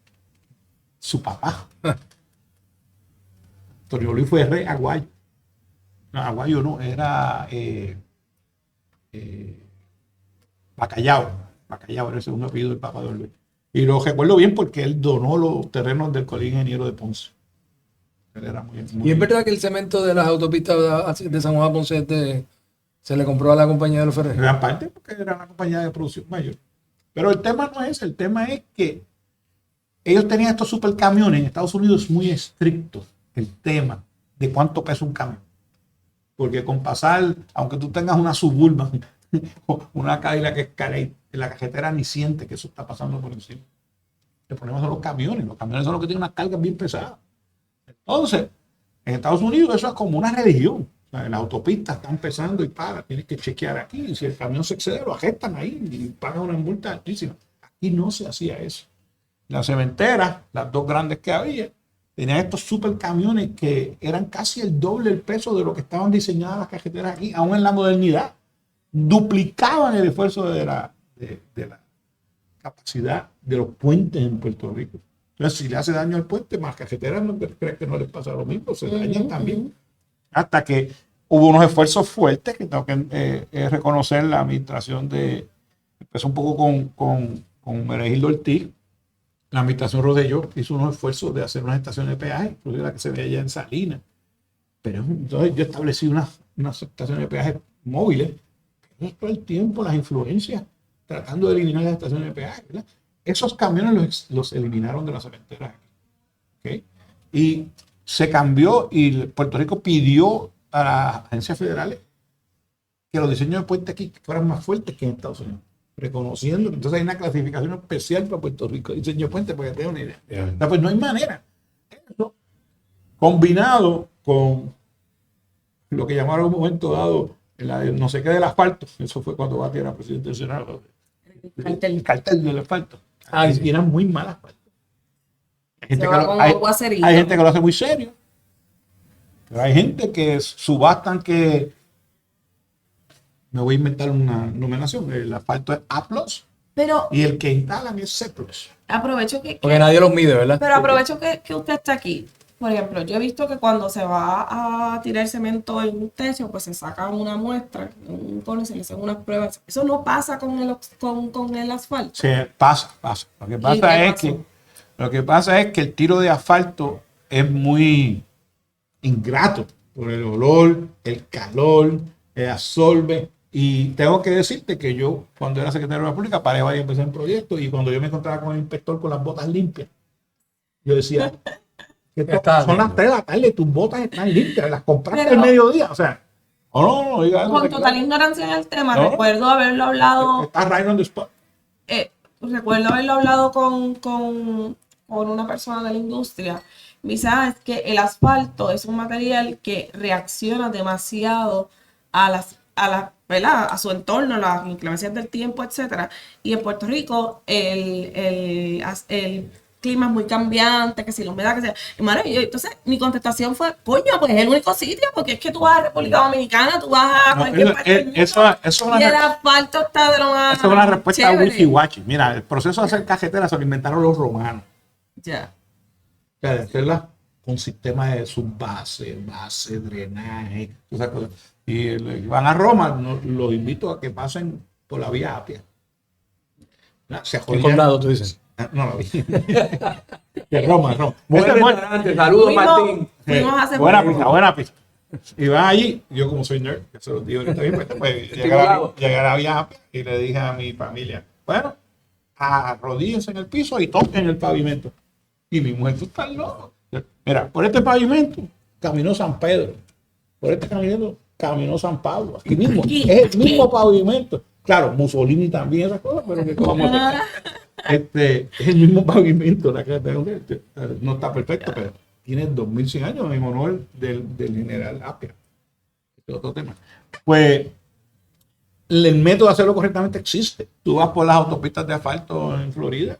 Su papá. Antonio Luis Ferré Aguayo. No, Aguayo no, era Bacallao. Bacallao era el segundo apellido del papá de Luis. Y lo recuerdo bien porque él donó los terrenos del Colegio Ingeniero de Ponce. Él era muy Y es verdad que el cemento de las autopistas de San Juan a Ponce se le compró a la compañía de los Ferré. en gran parte porque era una compañía de producción mayor. Pero el tema no es ese, el tema es que ellos tenían estos supercamiones. En Estados Unidos es muy estricto el tema de cuánto pesa un camión. Porque con pasar, aunque tú tengas una Suburban o una Cadillac Escalade, en la cajetera ni siente que eso está pasando por encima. Le ponemos a los camiones son los que tienen unas cargas bien pesadas. Entonces, en Estados Unidos eso es como una religión. O sea, las autopistas están pesando y para, tienes que chequear aquí. Y si el camión se excede, lo agestan ahí y pagan una multa altísima. Aquí no se hacía eso. Las cementeras, las 2 grandes que había, tenían estos super camiones que eran casi el doble el peso de lo que estaban diseñadas las cajeteras aquí, aún en la modernidad. Duplicaban el esfuerzo de la capacidad de los puentes en Puerto Rico. Entonces, si le hace daño al puente, más cajeteras no crees que no les pasa lo mismo, se dañan también. Hasta que hubo unos esfuerzos fuertes que tengo que reconocer la administración empezó un poco con Meregildo Ortiz. La administración Rosselló hizo unos esfuerzos de hacer unas estaciones de peaje, inclusive la que se ve allá en Salinas. Pero entonces yo establecí unas estaciones de peaje móviles, pero todo el tiempo las influencias tratando de eliminar las estaciones de peaje, ¿verdad? Esos camiones los eliminaron de las cementeras aquí. ¿Okay? Y se cambió y Puerto Rico pidió a las agencias federales que los diseños de puentes aquí fueran más fuertes que en Estados Unidos, reconociendo que entonces hay una clasificación especial para Puerto Rico, diseño de puentes, para que tengan una idea. O sea, pues no hay manera. Eso, combinado con lo que llamaron en un momento dado no sé qué del asfalto, eso fue cuando Batlle era presidente del Senado, el cartel del asfalto. Y eran muy malas asfalto. Hay gente que lo hace muy serio, pero hay gente que subastan que me voy a inventar una numeración, el asfalto es A+, Pero y el que instalan es C+. aprovecho que Porque nadie los mide, ¿verdad? Pero aprovecho que usted está aquí. Por ejemplo, yo he visto que cuando se va a tirar cemento en un techo, pues se saca una muestra, un cono, se le hacen unas pruebas. Eso no pasa con el asfalto. Sí, pasa. Lo que pasa es que el tiro de asfalto es muy ingrato por el olor, el calor, el absorbe. Y tengo que decirte que yo, cuando era secretario de la República, paré varias veces en proyectos y cuando yo me encontraba con el inspector con las botas limpias, yo decía, son las 3 de la tarde, tus botas están limpias, las compraste al mediodía, o sea, no, diga eso. Con total ignorancia en el tema, No. recuerdo haberlo hablado. Está right on the spot. Recuerdo haberlo hablado con una persona de la industria. Me dice, es que el asfalto es un material que reacciona demasiado ¿verdad? A su entorno, a las inclemencias del tiempo, etcétera. Y en Puerto Rico el clima es muy cambiante, que si la humedad, que sea. Y entonces mi contestación fue, coño, pues es el único sitio, porque es que tú vas a República Dominicana, tú vas a cualquier parte del mundo, y el asfalto está de lo más Esa es una respuesta chévere. wifi-wachi. Mira, el proceso de hacer cajeteras se lo inventaron los romanos. Ya. O sea, de hacerla con sistemas de subbase, base, drenaje, esas cosas. Y van a Roma, los invito a que pasen por la vía Apia. Se ¿Qué jodía. condado tú dices? No lo vi. De Roma, Roma. Buen Ese es buen- restaurante. Saludos, Martín. Fuimos hace buena poco. pizza, buena pizza. Y va allí, yo como soy nerd, que se los digo ahorita bien, pues llegué a la vía y le dije a mi familia, bueno, arrodíllense en el piso y toquen el pavimento. Y mi mujer, tú estás loco. Mira, por este pavimento caminó San Pedro, por este pavimento caminó San Pablo, aquí mismo, es el mismo pavimento. Claro, Mussolini también esas cosas, pero que vamos a hacer. Es el mismo pavimento, la que tengo no está perfecto, pero tiene 2100 años en honor del general Apia. Este es otro tema. Pues el método de hacerlo correctamente existe. Tú vas por las autopistas de asfalto en Florida,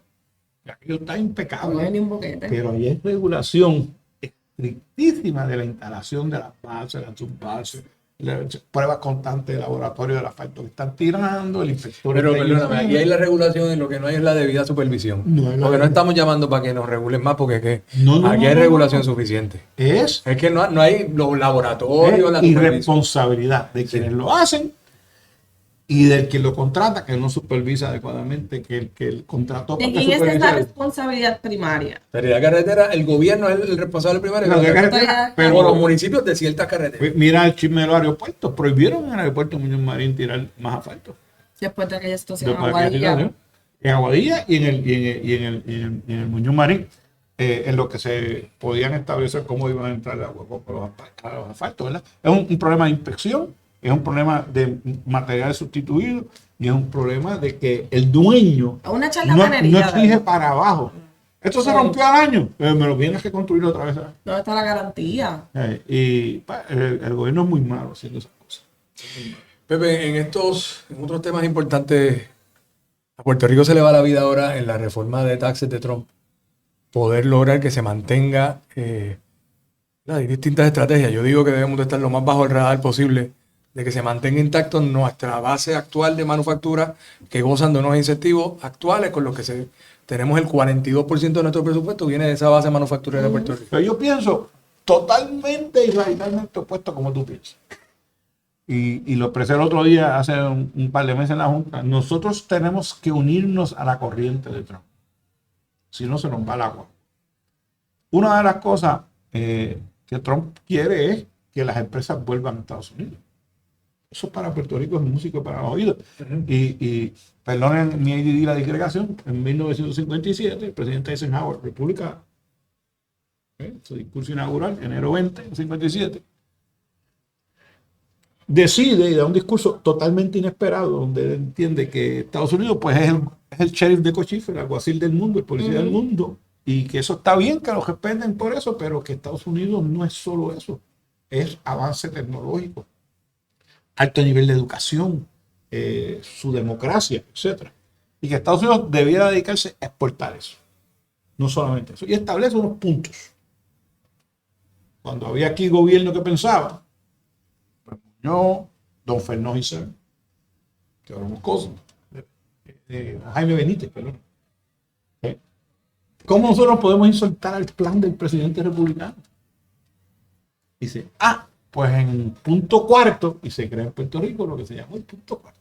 y aquello está No hay impecable, ni un boquete. pero ahí es regulación estrictísima de la instalación de las bases, las subbases, las pruebas constantes de laboratorio del asfalto que están tirando, el inspector. Pero está ahí perdóname, encima. aquí hay la regulación, en lo que no hay es la debida supervisión. No hay la Porque no debida. estamos llamando para que nos regulen más, porque es que No, aquí hay no, regulación no. suficiente. Es Es que no hay los laboratorios, la supervisión. irresponsabilidad de quienes lo hacen y del que lo contrata, que no supervisa adecuadamente, que el contrató ¿De para que quién es esa supervisara. responsabilidad primaria? Autoridad carretera, el gobierno es el responsable primario. Pero, Autoridad- Pero los municipios de ciertas carreteras. mira el chisme de los aeropuertos. Prohibieron en el aeropuerto Muñoz Marín tirar más asfalto. Después de aquella situación en Después de aquella Aguadilla. situación. En Aguadilla y en el Muñoz Marín, en lo que se podían establecer cómo iban a entrar los asfaltos, ¿verdad? Es un problema de inspección, es un problema de materiales sustituidos y es un problema de que el dueño Una no charlatanería. exige para abajo. Esto se rompió al año, me lo vienes que construir otra vez. ¿Dónde está la garantía? Y pues, el gobierno es muy malo haciendo esas cosas. Pepe, en otros temas importantes, a Puerto Rico se le va la vida ahora en la reforma de taxes de Trump. Poder lograr que se mantenga, hay distintas estrategias. Yo digo que debemos de estar lo más bajo el radar posible, de que se mantenga intacto nuestra base actual de manufactura, que gozan de unos incentivos actuales con los que tenemos el 42% de nuestro presupuesto, viene de esa base manufacturera de Puerto Rico. Pero yo pienso totalmente y radicalmente opuesto como tú piensas. Y lo expresé el otro día, hace un par de meses en la Junta. Nosotros tenemos que unirnos a la corriente de Trump. Si no, se nos va el agua. Una de las cosas que Trump quiere es que las empresas vuelvan a Estados Unidos. Eso para Puerto Rico es música para los oídos. Y perdonen mi ADD la disgregación, en 1957 el presidente Eisenhower, República, su discurso inaugural, enero 20, 57, decide y da un discurso totalmente inesperado, donde él entiende que Estados Unidos pues es el sheriff de Cochise, el alguacil del mundo, el policía del mundo, y que eso está bien, que lo respeten por eso, pero que Estados Unidos no es solo eso, es avance tecnológico, alto nivel de educación, su democracia, etc. Y que Estados Unidos debiera dedicarse a exportar eso, no solamente eso, y establece unos puntos. Cuando había aquí gobierno que pensaba, pues yo, don Fernando Isern, que ahora Moscoso, Jaime Benítez, perdón. ¿Cómo nosotros podemos insultar al plan del presidente republicano? Dice, pues en punto cuarto, y se crea en Puerto Rico lo que se llama el punto cuarto.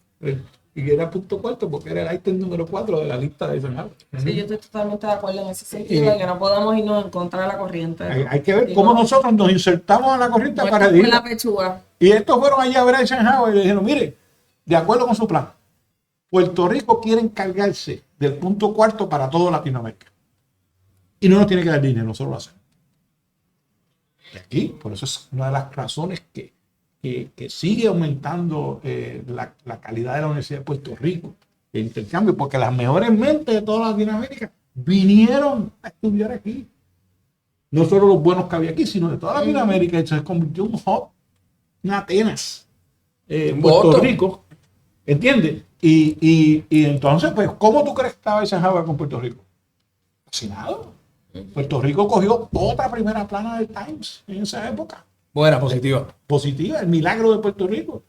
Y era punto cuarto porque era el ítem número 4 de la lista de Eisenhower. Sí, yo estoy totalmente de acuerdo en ese sentido, de que no podemos irnos en contra de la corriente. Hay que ver cómo nosotros nos insertamos en la corriente para decir decir. la pechuga. Y estos fueron allá a ver a Eisenhower y le dijeron, mire, de acuerdo con su plan, Puerto Rico quiere encargarse del punto cuarto para toda Latinoamérica. Y no nos tiene que dar dinero, nosotros lo hacemos. Y aquí, por eso es una de las razones que sigue aumentando la calidad de la Universidad de Puerto Rico, el intercambio, porque las mejores mentes de toda Latinoamérica vinieron a estudiar aquí. No solo los buenos que había aquí, sino de toda Latinoamérica. Se convirtió en un hub, en Atenas, Puerto Rico, ¿entiendes? Y entonces, pues, ¿cómo tú crees que estaba Eisenhower con Puerto Rico? Fascinado. Puerto Rico cogió otra primera plana del Times en esa época. Buena, positiva. Positiva, el milagro de Puerto Rico.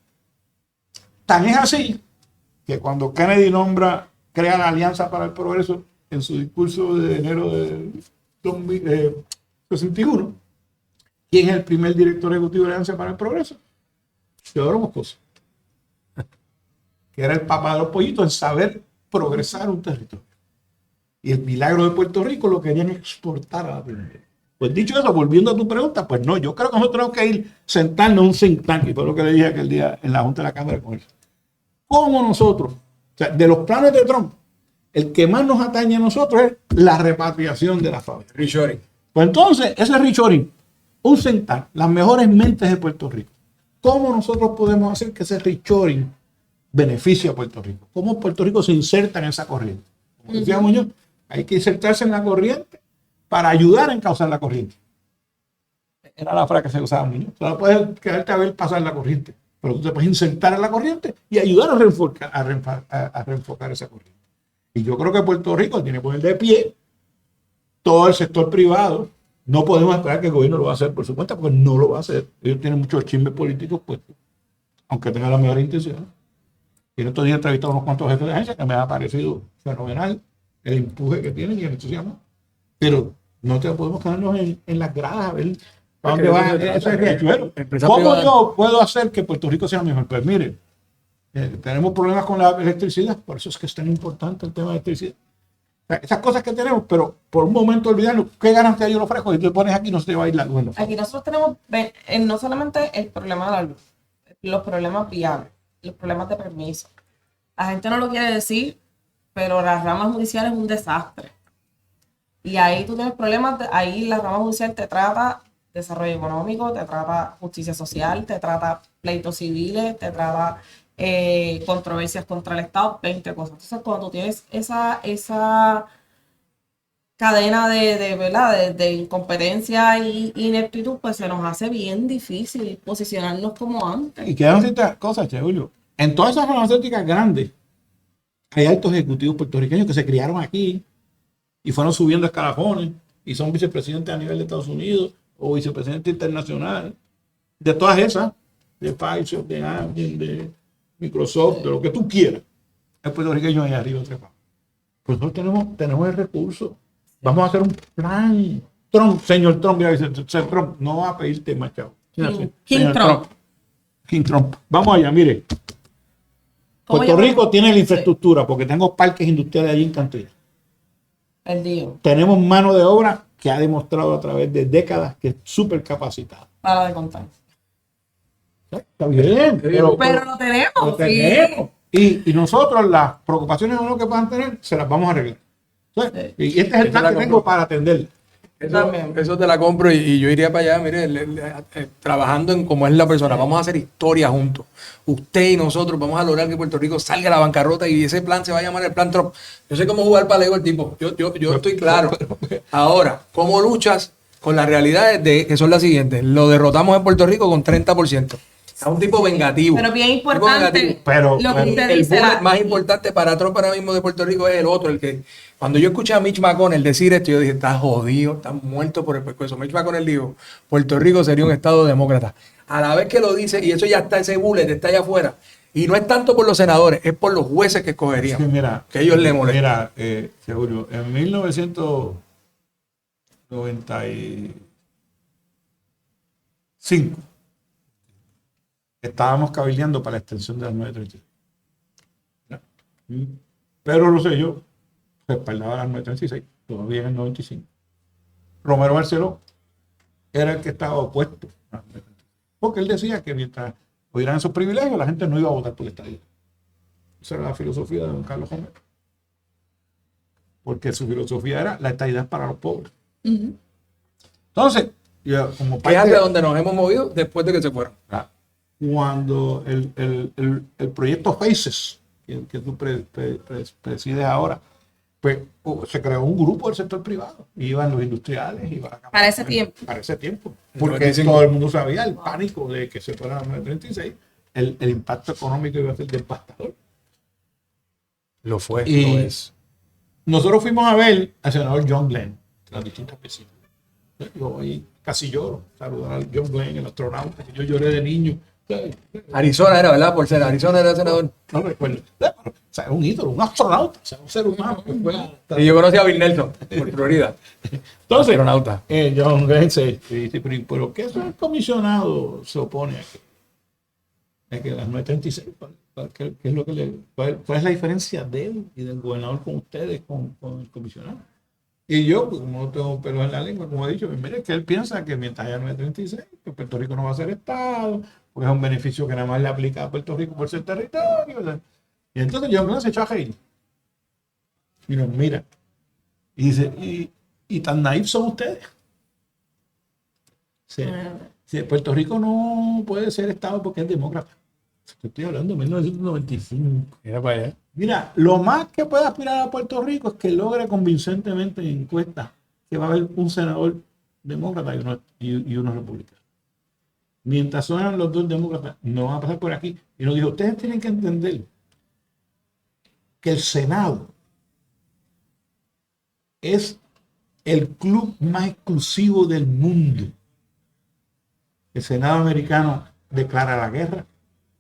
Tan es así que cuando Kennedy crea la Alianza para el Progreso en su discurso de enero de 2061, ¿quién es el primer director ejecutivo de la Alianza para el Progreso? Teodoro Moscoso, que era el papá de los pollitos en saber progresar un territorio. Y el milagro de Puerto Rico lo querían exportar a la primera. Pues dicho eso, volviendo a tu pregunta, pues no, yo creo que nosotros tenemos que ir sentarnos en un think tank, y fue lo que le dije aquel día en la Junta de la Cámara de Comercio. ¿Cómo nosotros, o sea, de los planes de Trump, el que más nos atañe a nosotros es la repatriación de la fábrica? Reshoring. Pues entonces, ese reshoring, un think tank, las mejores mentes de Puerto Rico. ¿Cómo nosotros podemos hacer que ese reshoring beneficie a Puerto Rico? ¿Cómo Puerto Rico se inserta en esa corriente? Como decía Muñoz, hay que insertarse en la corriente para ayudar a encauzar la corriente. Era la frase que se usaba Muñoz. Tú no puedes quedarte a ver pasar la corriente, pero tú te puedes insertar en la corriente y ayudar a reenfocar esa corriente. Y yo creo que Puerto Rico tiene que poner de pie todo el sector privado. No podemos esperar que el gobierno lo va a hacer por su cuenta, porque no lo va a hacer. Ellos tienen muchos chismes políticos puestos, aunque tengan las mejores intenciones. Y en estos días he entrevistado a unos cuantos jefes de agencia que me ha parecido fenomenal el empuje que tienen y el entusiasmo. Pero no te podemos quedarnos en las gradas a ver para dónde va ese riachuelo. ¿Cómo yo puedo hacer que Puerto Rico sea mejor? Pues mire, tenemos problemas con la electricidad, por eso es que es tan importante el tema de electricidad. O sea, esas cosas que tenemos, pero por un momento olvidarnos qué garantía yo lo ofrezco y tú te pones aquí y no se te va a ir la luz. Aquí nosotros tenemos no solamente el problema de la luz, los problemas viales, los problemas de permiso. La gente no lo quiere decir, pero la rama judicial es un desastre. Y ahí tú tienes problemas, ahí la rama judicial te trata desarrollo económico, te trata justicia social, te trata pleitos civiles, te trata controversias contra el Estado, 20 cosas. Entonces, cuando tú tienes esa cadena de incompetencia y ineptitud, pues se nos hace bien difícil posicionarnos como antes. Y quedan ciertas cosas, Che Julio. En todas esas farmacéuticas grandes, hay altos ejecutivos puertorriqueños que se criaron aquí y fueron subiendo escalafones y son vicepresidentes a nivel de Estados Unidos o vicepresidente internacional. De todas esas, de Pfizer, de Amgen, de Microsoft, de lo que tú quieras, el puertorriqueño ahí arriba trepado. Pues nosotros tenemos el recurso. Vamos a hacer un plan. Trump, señor Trump, ya dice, Trump no va a pedirte más chavo. King Trump. King Trump. Vamos allá, mire. Puerto Rico tiene la infraestructura porque tengo parques industriales allí en Cantilla. El día. Tenemos mano de obra que ha demostrado a través de décadas que es súper capacitada. Para de contar. Está bien, pero lo tenemos. Lo tenemos. Y nosotros las preocupaciones o no que puedan tener, se las vamos a arreglar. Entonces, y este es el plan que tengo para atender. Eso te la compro y yo iría para allá, mire, trabajando en cómo es la persona. Vamos a hacer historia juntos. Usted y nosotros vamos a lograr que Puerto Rico salga a la bancarrota y ese plan se va a llamar el plan Trump. Yo sé cómo jugar para Lego el tipo. Yo estoy claro. Ahora, ¿cómo luchas con las realidades que son las siguientes? Lo derrotamos en Puerto Rico con 30%. Es un tipo vengativo. Pero bien importante. Pero lo que usted el dice, bullet más importante para Trump ahora mismo de Puerto Rico es el otro, el que cuando yo escuché a Mitch McConnell decir esto, yo dije, está jodido, está muerto por el pescuezo. Mitch McConnell dijo, Puerto Rico sería un estado demócrata. A la vez que lo dice, y eso ya está, ese bullet está allá afuera, y no es tanto por los senadores, es por los jueces que escogerían, Sí, mira, que ellos le molestan. Mira, seguro, en 1995 estábamos cabildeando para la extensión de las 936. Pedro Rosselló respaldaba las 936, todavía en el 95. Romero Barceló era el que estaba opuesto a las 936, porque él decía que mientras hubieran esos privilegios, la gente no iba a votar por el estadía. Esa era la filosofía de don Carlos Romero. Porque su filosofía era la estadidad para los pobres. Entonces, como Que es hacia donde nos hemos movido después de que se fueron. Cuando el proyecto FACES, que tú presides ahora, pues se creó un grupo del sector privado. Iban los industriales, iba la Cámara. Para ese tiempo. Para ese tiempo. Porque todo el mundo sabía el pánico de que se fuera a 936. El impacto económico iba a ser devastador. Lo fue, Y lo es. nosotros fuimos a ver al senador John Glenn, las distintas vecinas. Yo ahí casi lloro, saludar a John Glenn, el astronauta, que yo lloré de niño. Arizona era, ¿verdad? Por ser Arizona era senador. No recuerdo. O sea, un ídolo, un astronauta, o sea, un ser humano. Que fue Y yo conocí a Bill Nelson por Florida. Entonces, Astronauta. John Glenn dice, pero ¿qué es el comisionado se opone aquí? Es que las 9:36, ¿qué es lo que cuál es la diferencia de él y del gobernador con ustedes, con el comisionado? Y yo, pues, como no tengo pelos en la lengua, como he dicho, pues, mire, que él piensa que mientras haya 9:36, que Puerto Rico no va a ser Estado, porque es un beneficio que nada más le aplica a Puerto Rico por ser territorio, ¿verdad? Y entonces yo no se echó a reír. Y nos mira. Y dice, ¿y tan naif son ustedes? Sí. Sí, Puerto Rico no puede ser Estado porque es demócrata. Estoy hablando de 1995. Mira para allá. Mira, lo más que puede aspirar a Puerto Rico es que logre convincentemente en encuestas que va a haber un senador demócrata y uno republicano. Mientras son los dos demócratas, no van a pasar por aquí. Y nos dijo, ustedes tienen que entender que el Senado es el club más exclusivo del mundo. El Senado americano declara la guerra,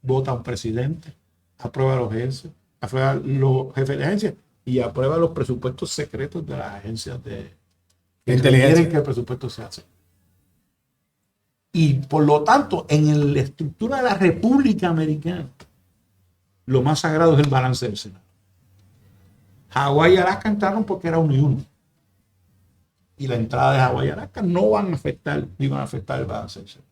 vota a un presidente, aprueba los jefes, aprueba los jefes de agencias y aprueba los presupuestos secretos de las agencias de inteligencia. Quieren que el presupuesto se hace. Y por lo tanto, en la estructura de la República Americana, lo más sagrado es el balance del Senado. Hawái y Alaska entraron porque era uno y uno. Y la entrada de Hawái y Alaska no van a afectar, ni van a afectar el balance del Senado.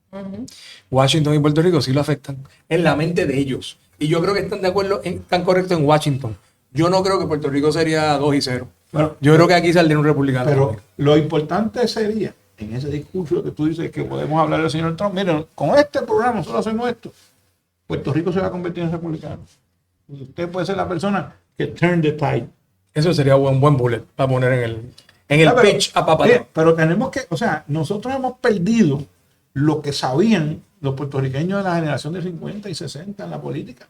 Washington y Puerto Rico sí lo afectan en la mente de ellos. Y yo creo que están de acuerdo, están correctos en Washington. Yo no creo que Puerto Rico sería 2-0. Bueno, Yo creo que aquí saldría un republicano. Pero lo importante sería, en ese discurso que tú dices que podemos hablar del señor Trump, miren, con este programa nosotros hacemos esto, Puerto Rico se va a convertir en republicano. Usted puede ser la persona que turn the tide. Eso sería un buen bullet para poner en el pitch a Papá. Pero tenemos que, o sea, nosotros hemos perdido lo que sabían los puertorriqueños de la generación de 50 y 60 en la política.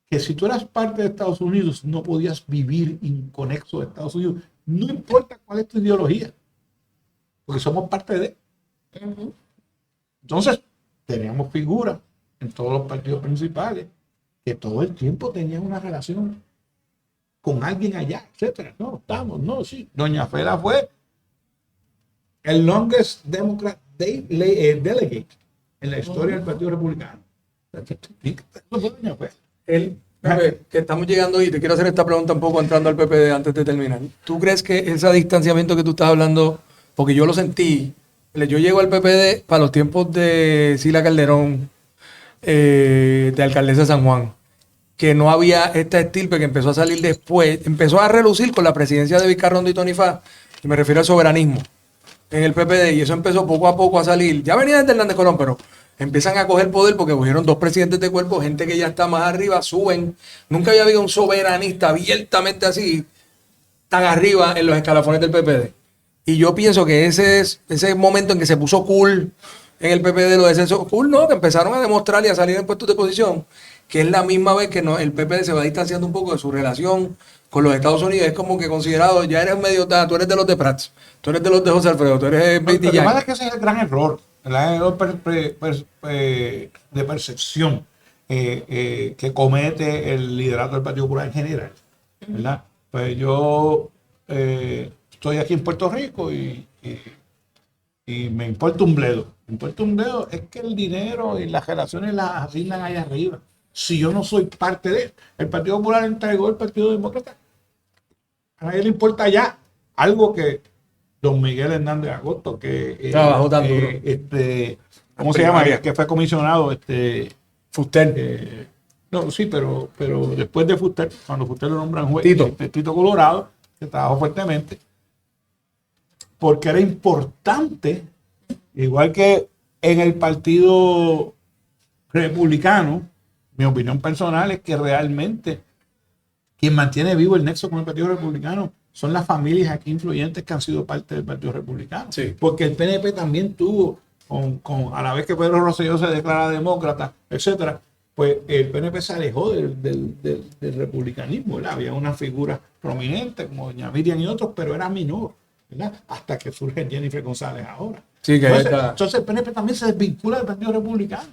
Que si tú eras parte de Estados Unidos, no podías vivir inconexo de Estados Unidos. No importa cuál es tu ideología, porque somos parte de. Entonces, teníamos figuras en todos los partidos principales que todo el tiempo tenían una relación con alguien allá, etcétera. No, estamos, no, sí. Doña Fela fue el longest Democrat delegate en la historia del Partido Republicano. Eso fue Doña Fela. Pepe, que estamos llegando y te quiero hacer esta pregunta un poco entrando al PPD antes de terminar. ¿Tú crees que ese distanciamiento que tú estás hablando, porque yo lo sentí, yo llego al PPD para los tiempos de Sila Calderón, de alcaldesa de San Juan, que no había esta estirpe que empezó a salir después, empezó a relucir con la presidencia de Vizcarrondo y Tony Fá, y me refiero al soberanismo en el PPD, y eso empezó poco a poco a salir. Ya venía desde Hernández Colón, pero empiezan a coger poder porque cogieron dos presidentes de cuerpo, gente que ya está más arriba, suben. Nunca había habido un soberanista abiertamente así, tan arriba en los escalafones del PPD. Y yo pienso que ese momento en que se puso cool en el PPD, los descensos, cool no, que empezaron a demostrar y a salir en puestos de posición, que es la misma vez que el PPD se va distanciando un poco de su relación con los Estados Unidos. Es como que considerado, ya eres medio, tú eres de los de Prats, tú eres de los de José Alfredo, tú eres Lo que pasa es que ese es el gran error, el error de percepción que comete el liderato del Partido Popular en general, ¿verdad? Pues yo estoy aquí en Puerto Rico y me importa un bledo. Me importa un bledo es que el dinero y las relaciones las asignan allá arriba. Si yo no soy parte de él, el Partido Popular entregó el Partido Demócrata. A nadie le importa ya algo que don Miguel Hernández Agosto, que trabajó tan duro. ¿Cómo se llama? Que fue comisionado, Fuster. no, sí, pero después de Fuster, cuando Fuster lo nombran juez, Tito. Tito Colorado, que trabajó fuertemente, porque era importante, igual que en el Partido Republicano, mi opinión personal es que realmente quien mantiene vivo el nexo con el Partido Republicano son las familias aquí influyentes que han sido parte del Partido Republicano. Sí. Porque el PNP también tuvo, a la vez que Pedro Rosselló se declara demócrata, etcétera, pues el PNP se alejó del republicanismo, ¿verdad? Había una figura prominente como doña Miriam y otros, pero era menor, ¿verdad? Hasta que surge Jennifer González ahora. Sí, que Entonces el PNP también se desvincula del Partido Republicano.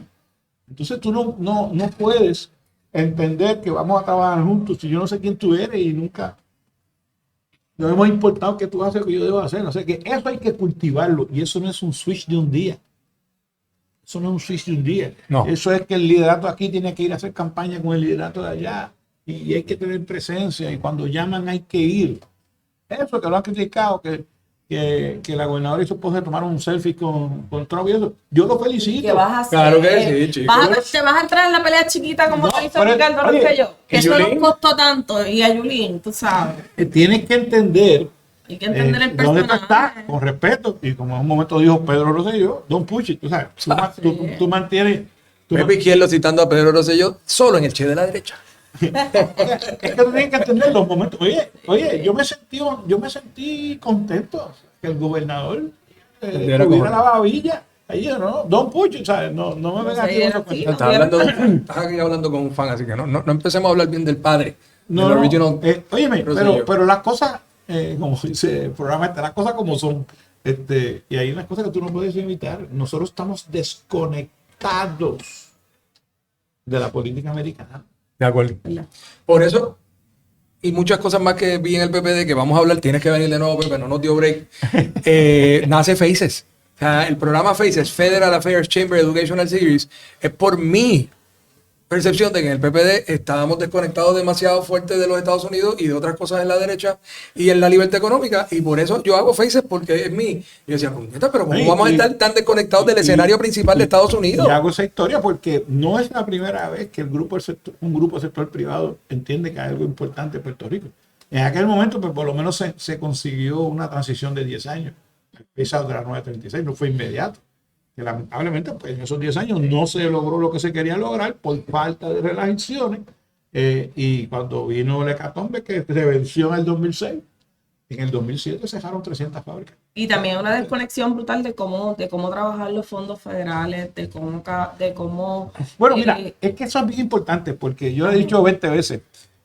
Entonces tú no puedes entender que vamos a trabajar juntos si yo no sé quién tú eres y nunca no hemos importado qué tú haces o qué yo debo hacer. O sea que eso hay que cultivarlo y eso no es un switch de un día. Eso no es un switch de un día. No. Eso es que el liderato aquí tiene que ir a hacer campaña con el liderato de allá. Y hay que tener presencia. Y cuando llaman hay que ir. Eso que lo han criticado, que la gobernadora hizo de tomar un selfie con Trump y eso. Yo lo felicito. ¿Qué vas a hacer? Claro que sí, chicos. ¿Te vas a entrar en la pelea chiquita como No, te hizo pero, Ricardo oye, Rosselló? Que ¿y eso nos Yulín? costó tanto. Y a Yulín, tú sabes. Tienes que entender. Hay que entender el ¿Dónde tú personaje. estás? Con respeto. Y como en un momento dijo Pedro Rosselló, don't push it. Tú sabes, tú mantienes. Pepe Izquierdo citando a Pedro Rosselló solo en el Che de la derecha. Es que tú tienes que entender los momentos. Oye, yo me sentí contento que el gobernador Era tuviera como- la babilla. Ahí, ¿no? Don Pucho, ¿sabes? No me vengas aquí era con así, eso. Estás aquí hablando con un fan, así que no empecemos a hablar bien del padre. No, del no, original óyeme, Rosselló. pero las cosas, como dice el programa, las cosas como son. Y hay unas cosas que tú no puedes evitar. Nosotros estamos desconectados de la política americana. De acuerdo. Por eso, y muchas cosas más que vi en el PPD que vamos a hablar, tienes que venir de nuevo, Pepe, no nos dio break. Nace Faces. O sea, el programa Faces, Federal Affairs Chamber Educational Series, es por mi percepción de que en el PPD estábamos desconectados demasiado fuerte de los Estados Unidos y de otras cosas en la derecha y en la libertad económica, y por eso yo hago Faces porque es mi. Yo decía, puñeta, pero ¿cómo Sí, vamos a y- estar tan desconectados del y- escenario principal de Estados Unidos? Y hago esa historia porque no es la primera vez que un grupo del sector privado entiende que hay algo importante en Puerto Rico. En aquel momento, pues por lo menos se consiguió una transición de 10 años. Esa de la 936 no fue inmediato. Que lamentablemente, pues en esos 10 años no se logró lo que se quería lograr por falta de relaciones. Y cuando vino el hecatombe, que se venció en el 2006, en el 2007 cejaron 300 fábricas. Y también una desconexión brutal de cómo trabajar los fondos federales, de cómo Bueno, mira, es que eso es bien importante porque yo le he dicho 20 veces.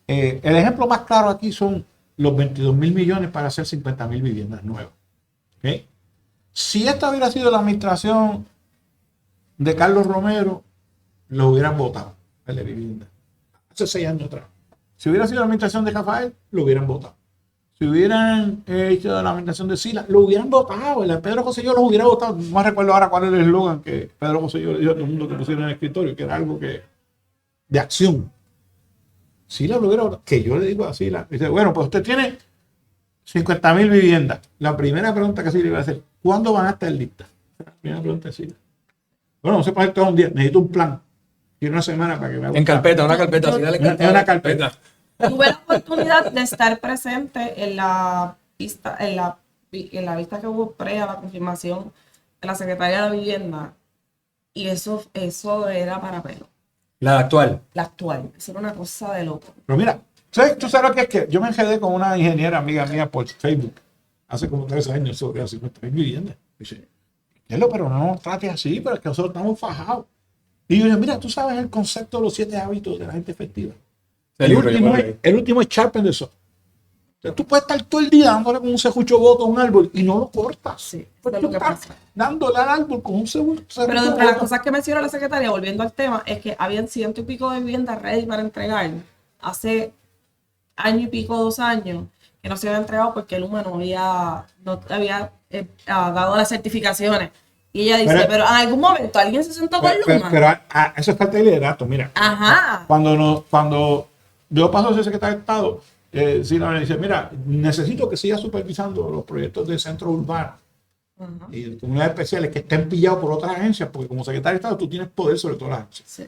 El ejemplo más claro aquí son los 22.000 millones para hacer 50.000 viviendas nuevas. ¿Ok? Si esta hubiera sido la administración de Carlos Romero, lo hubieran votado, el de vivienda. Hace 6 años atrás. Si hubiera sido la administración de Rafael, lo hubieran votado. Si hubieran hecho la administración de Sila, lo hubieran votado. El de Pedro Rosselló lo hubiera votado. No me recuerdo ahora cuál era el eslogan que Pedro Rosselló le dijo a todo el mundo que pusiera en el escritorio, que era algo de acción. Sila lo hubiera votado. Que yo le digo a Sila, dice, bueno, pues usted tiene 50.000 viviendas. La primera pregunta que Sila le iba a hacer, ¿cuándo van a estar listas? La primera pregunta de Sila. Bueno, no se puede todo un día, necesito un plan. Quiero una semana para que me haga En carpeta, una carpeta. No, así, dale en una carpeta. tuve la oportunidad de estar presente en la vista, en la vista que hubo pre a la confirmación de la Secretaría de la Vivienda, y eso era para pelo. La actual. La actual, eso era una cosa de loco. Pero mira, ¿tú sabes lo que es? Que yo me enredé con una ingeniera amiga mía por Facebook hace como 3 años sobre las 50.000 viviendas. Dice, pero no nos trate así, pero es que nosotros estamos fajados. Y yo le digo, mira, tú sabes el concepto de los 7 hábitos de la gente efectiva. El último es sharpen the saw. O sea, tú puedes estar todo el día dándole con un serrucho boto a un árbol y no lo cortas. Sí, Pues eso es tú lo que estás pasa. dándole al árbol con un serrucho Pero entre las boto. cosas que mencionó la secretaria, volviendo al tema, es que habían 100 y pico de viviendas ready para entregar hace año y pico, 2 años, que no se habían entregado porque el humano no había dado las certificaciones. Y ella dice, pero en algún momento alguien se sentó con Luma. Pero eso es parte del liderato, mira. Ajá. Cuando yo paso a ser secretario de Estado, Sila me dice, mira, necesito que sigas supervisando los proyectos de centro urbano Ajá. y de comunidades especiales que estén pillados por otras agencias, porque como secretario de Estado tú tienes poder sobre todas las agencias. Sí.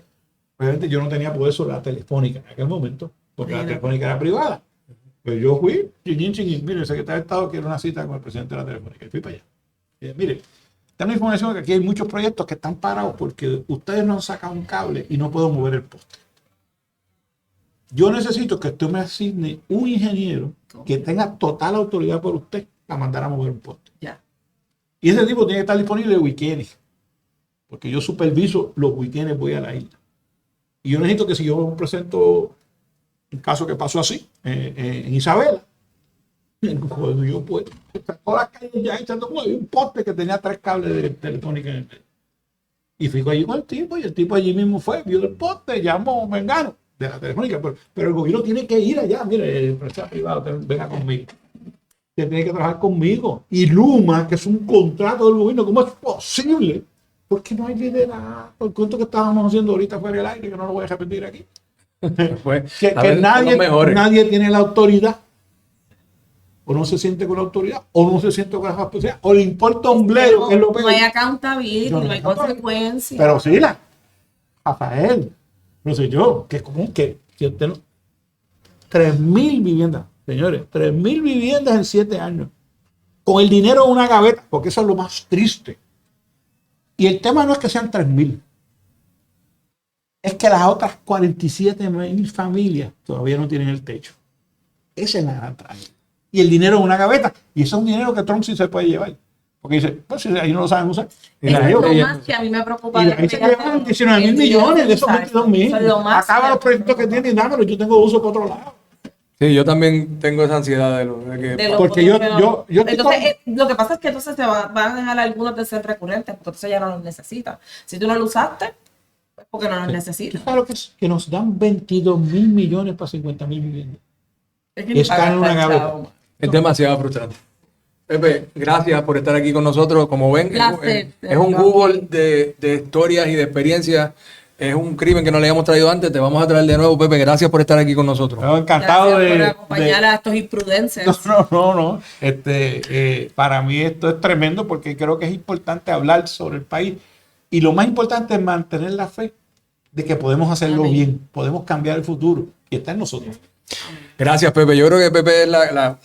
Obviamente yo no tenía poder sobre la telefónica en aquel momento, porque la Mira. telefónica era privada. Pero yo fui, mire, el secretario de Estado quiere una cita con el presidente de la telefónica. Y fui para allá. Y dije, mire, tengo información de que aquí hay muchos proyectos que están parados porque ustedes no han sacado un cable y no puedo mover el poste. Yo necesito que usted me asigne un ingeniero que tenga total autoridad por usted para mandar a mover un poste. Ya. Y ese tipo tiene que estar disponible el weekend, porque yo superviso los weekends, voy a la isla. Y yo necesito que si yo presento un caso que pasó así, en Isabela, cuando yo puedo, todas las calles ya echando como un poste que tenía 3 cables de telefónica en el medio. Y fui allí con el tipo, y el tipo allí mismo fue, vio el poste, llamó Mengano de la telefónica, pero el gobierno tiene que ir allá, mire, el empresario privado, venga conmigo. Usted tiene que trabajar conmigo. Y Luma, que es un contrato del gobierno, ¿cómo es posible Porque no hay liderazgo. El cuento que estábamos haciendo ahorita fuera del aire, que no lo voy a repetir aquí. Pues, Que a ver, son los mejores. nadie tiene la autoridad. O no se siente con la autoridad, o no se siente con la responsabilidad, o le importa un bledo, que es lo No hay peor. accountability, no hay consecuencias. Pero sí, Rafael, no sé yo, que es común que si usted no. 3.000 viviendas, señores, 3.000 viviendas en 7 años. Con el dinero en una gaveta, porque eso es lo más triste. Y el tema no es que sean 3.000. Es que las otras 47.000 familias todavía no tienen el techo. Esa es la gran tragedia. Y el dinero en una gaveta. Y eso es un dinero que Trump sí se puede llevar. Porque dice, pues si ahí no lo saben usar. Y Eso la es lo gente- más que a mí me preocupa. Y ahí se llevan 19.000 millones de esos 22.000. Eso es lo más Acaba que- los proyectos que tiene y dámelo. Yo tengo uso para otro lado. Sí, yo también tengo esa ansiedad de que de los Porque yo estoy entonces, con- lo que pasa es que entonces te van a dejar algunos de ser recurrentes, porque entonces ya no los necesitas. Si tú no lo usaste, es porque no los ¿Tú necesitas. sabes lo que es? Que nos dan 22.000 millones para 50.000 viviendas. Es que ni Está para en una gastar gaveta. chavo. es demasiado frustrante. Pepe, gracias por estar aquí con nosotros. Como ven, Placer. es un Google de historias y de experiencias. Es un crimen que no le habíamos traído antes. Te vamos a traer de nuevo, Pepe. Gracias por estar aquí con nosotros. Estoy encantado Gracias por de. acompañar a estos imprudencias. No. Para mí esto es tremendo porque creo que es importante hablar sobre el país. Y lo más importante es mantener la fe de que podemos hacerlo Amén. bien, podemos cambiar el futuro. Y está en nosotros. Gracias, Pepe. Yo creo que Pepe es la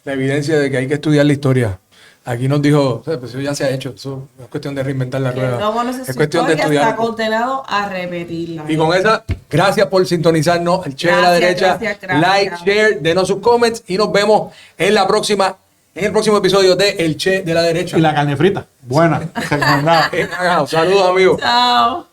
evidencia de que hay que estudiar la historia. Aquí nos dijo, pues eso ya se ha hecho. Eso no es cuestión de reinventar la Que rueda. no conoce Es su cuestión de historia, está estudiar. condenado a repetirla. Y con esa, gracias por sintonizarnos. El Che de la Gracias, derecha. gracias. Like, share, denos sus comments y nos vemos en el próximo episodio de El Che de la derecha. Y la carne frita, buena, recomendada. Saludos, amigos. Chao.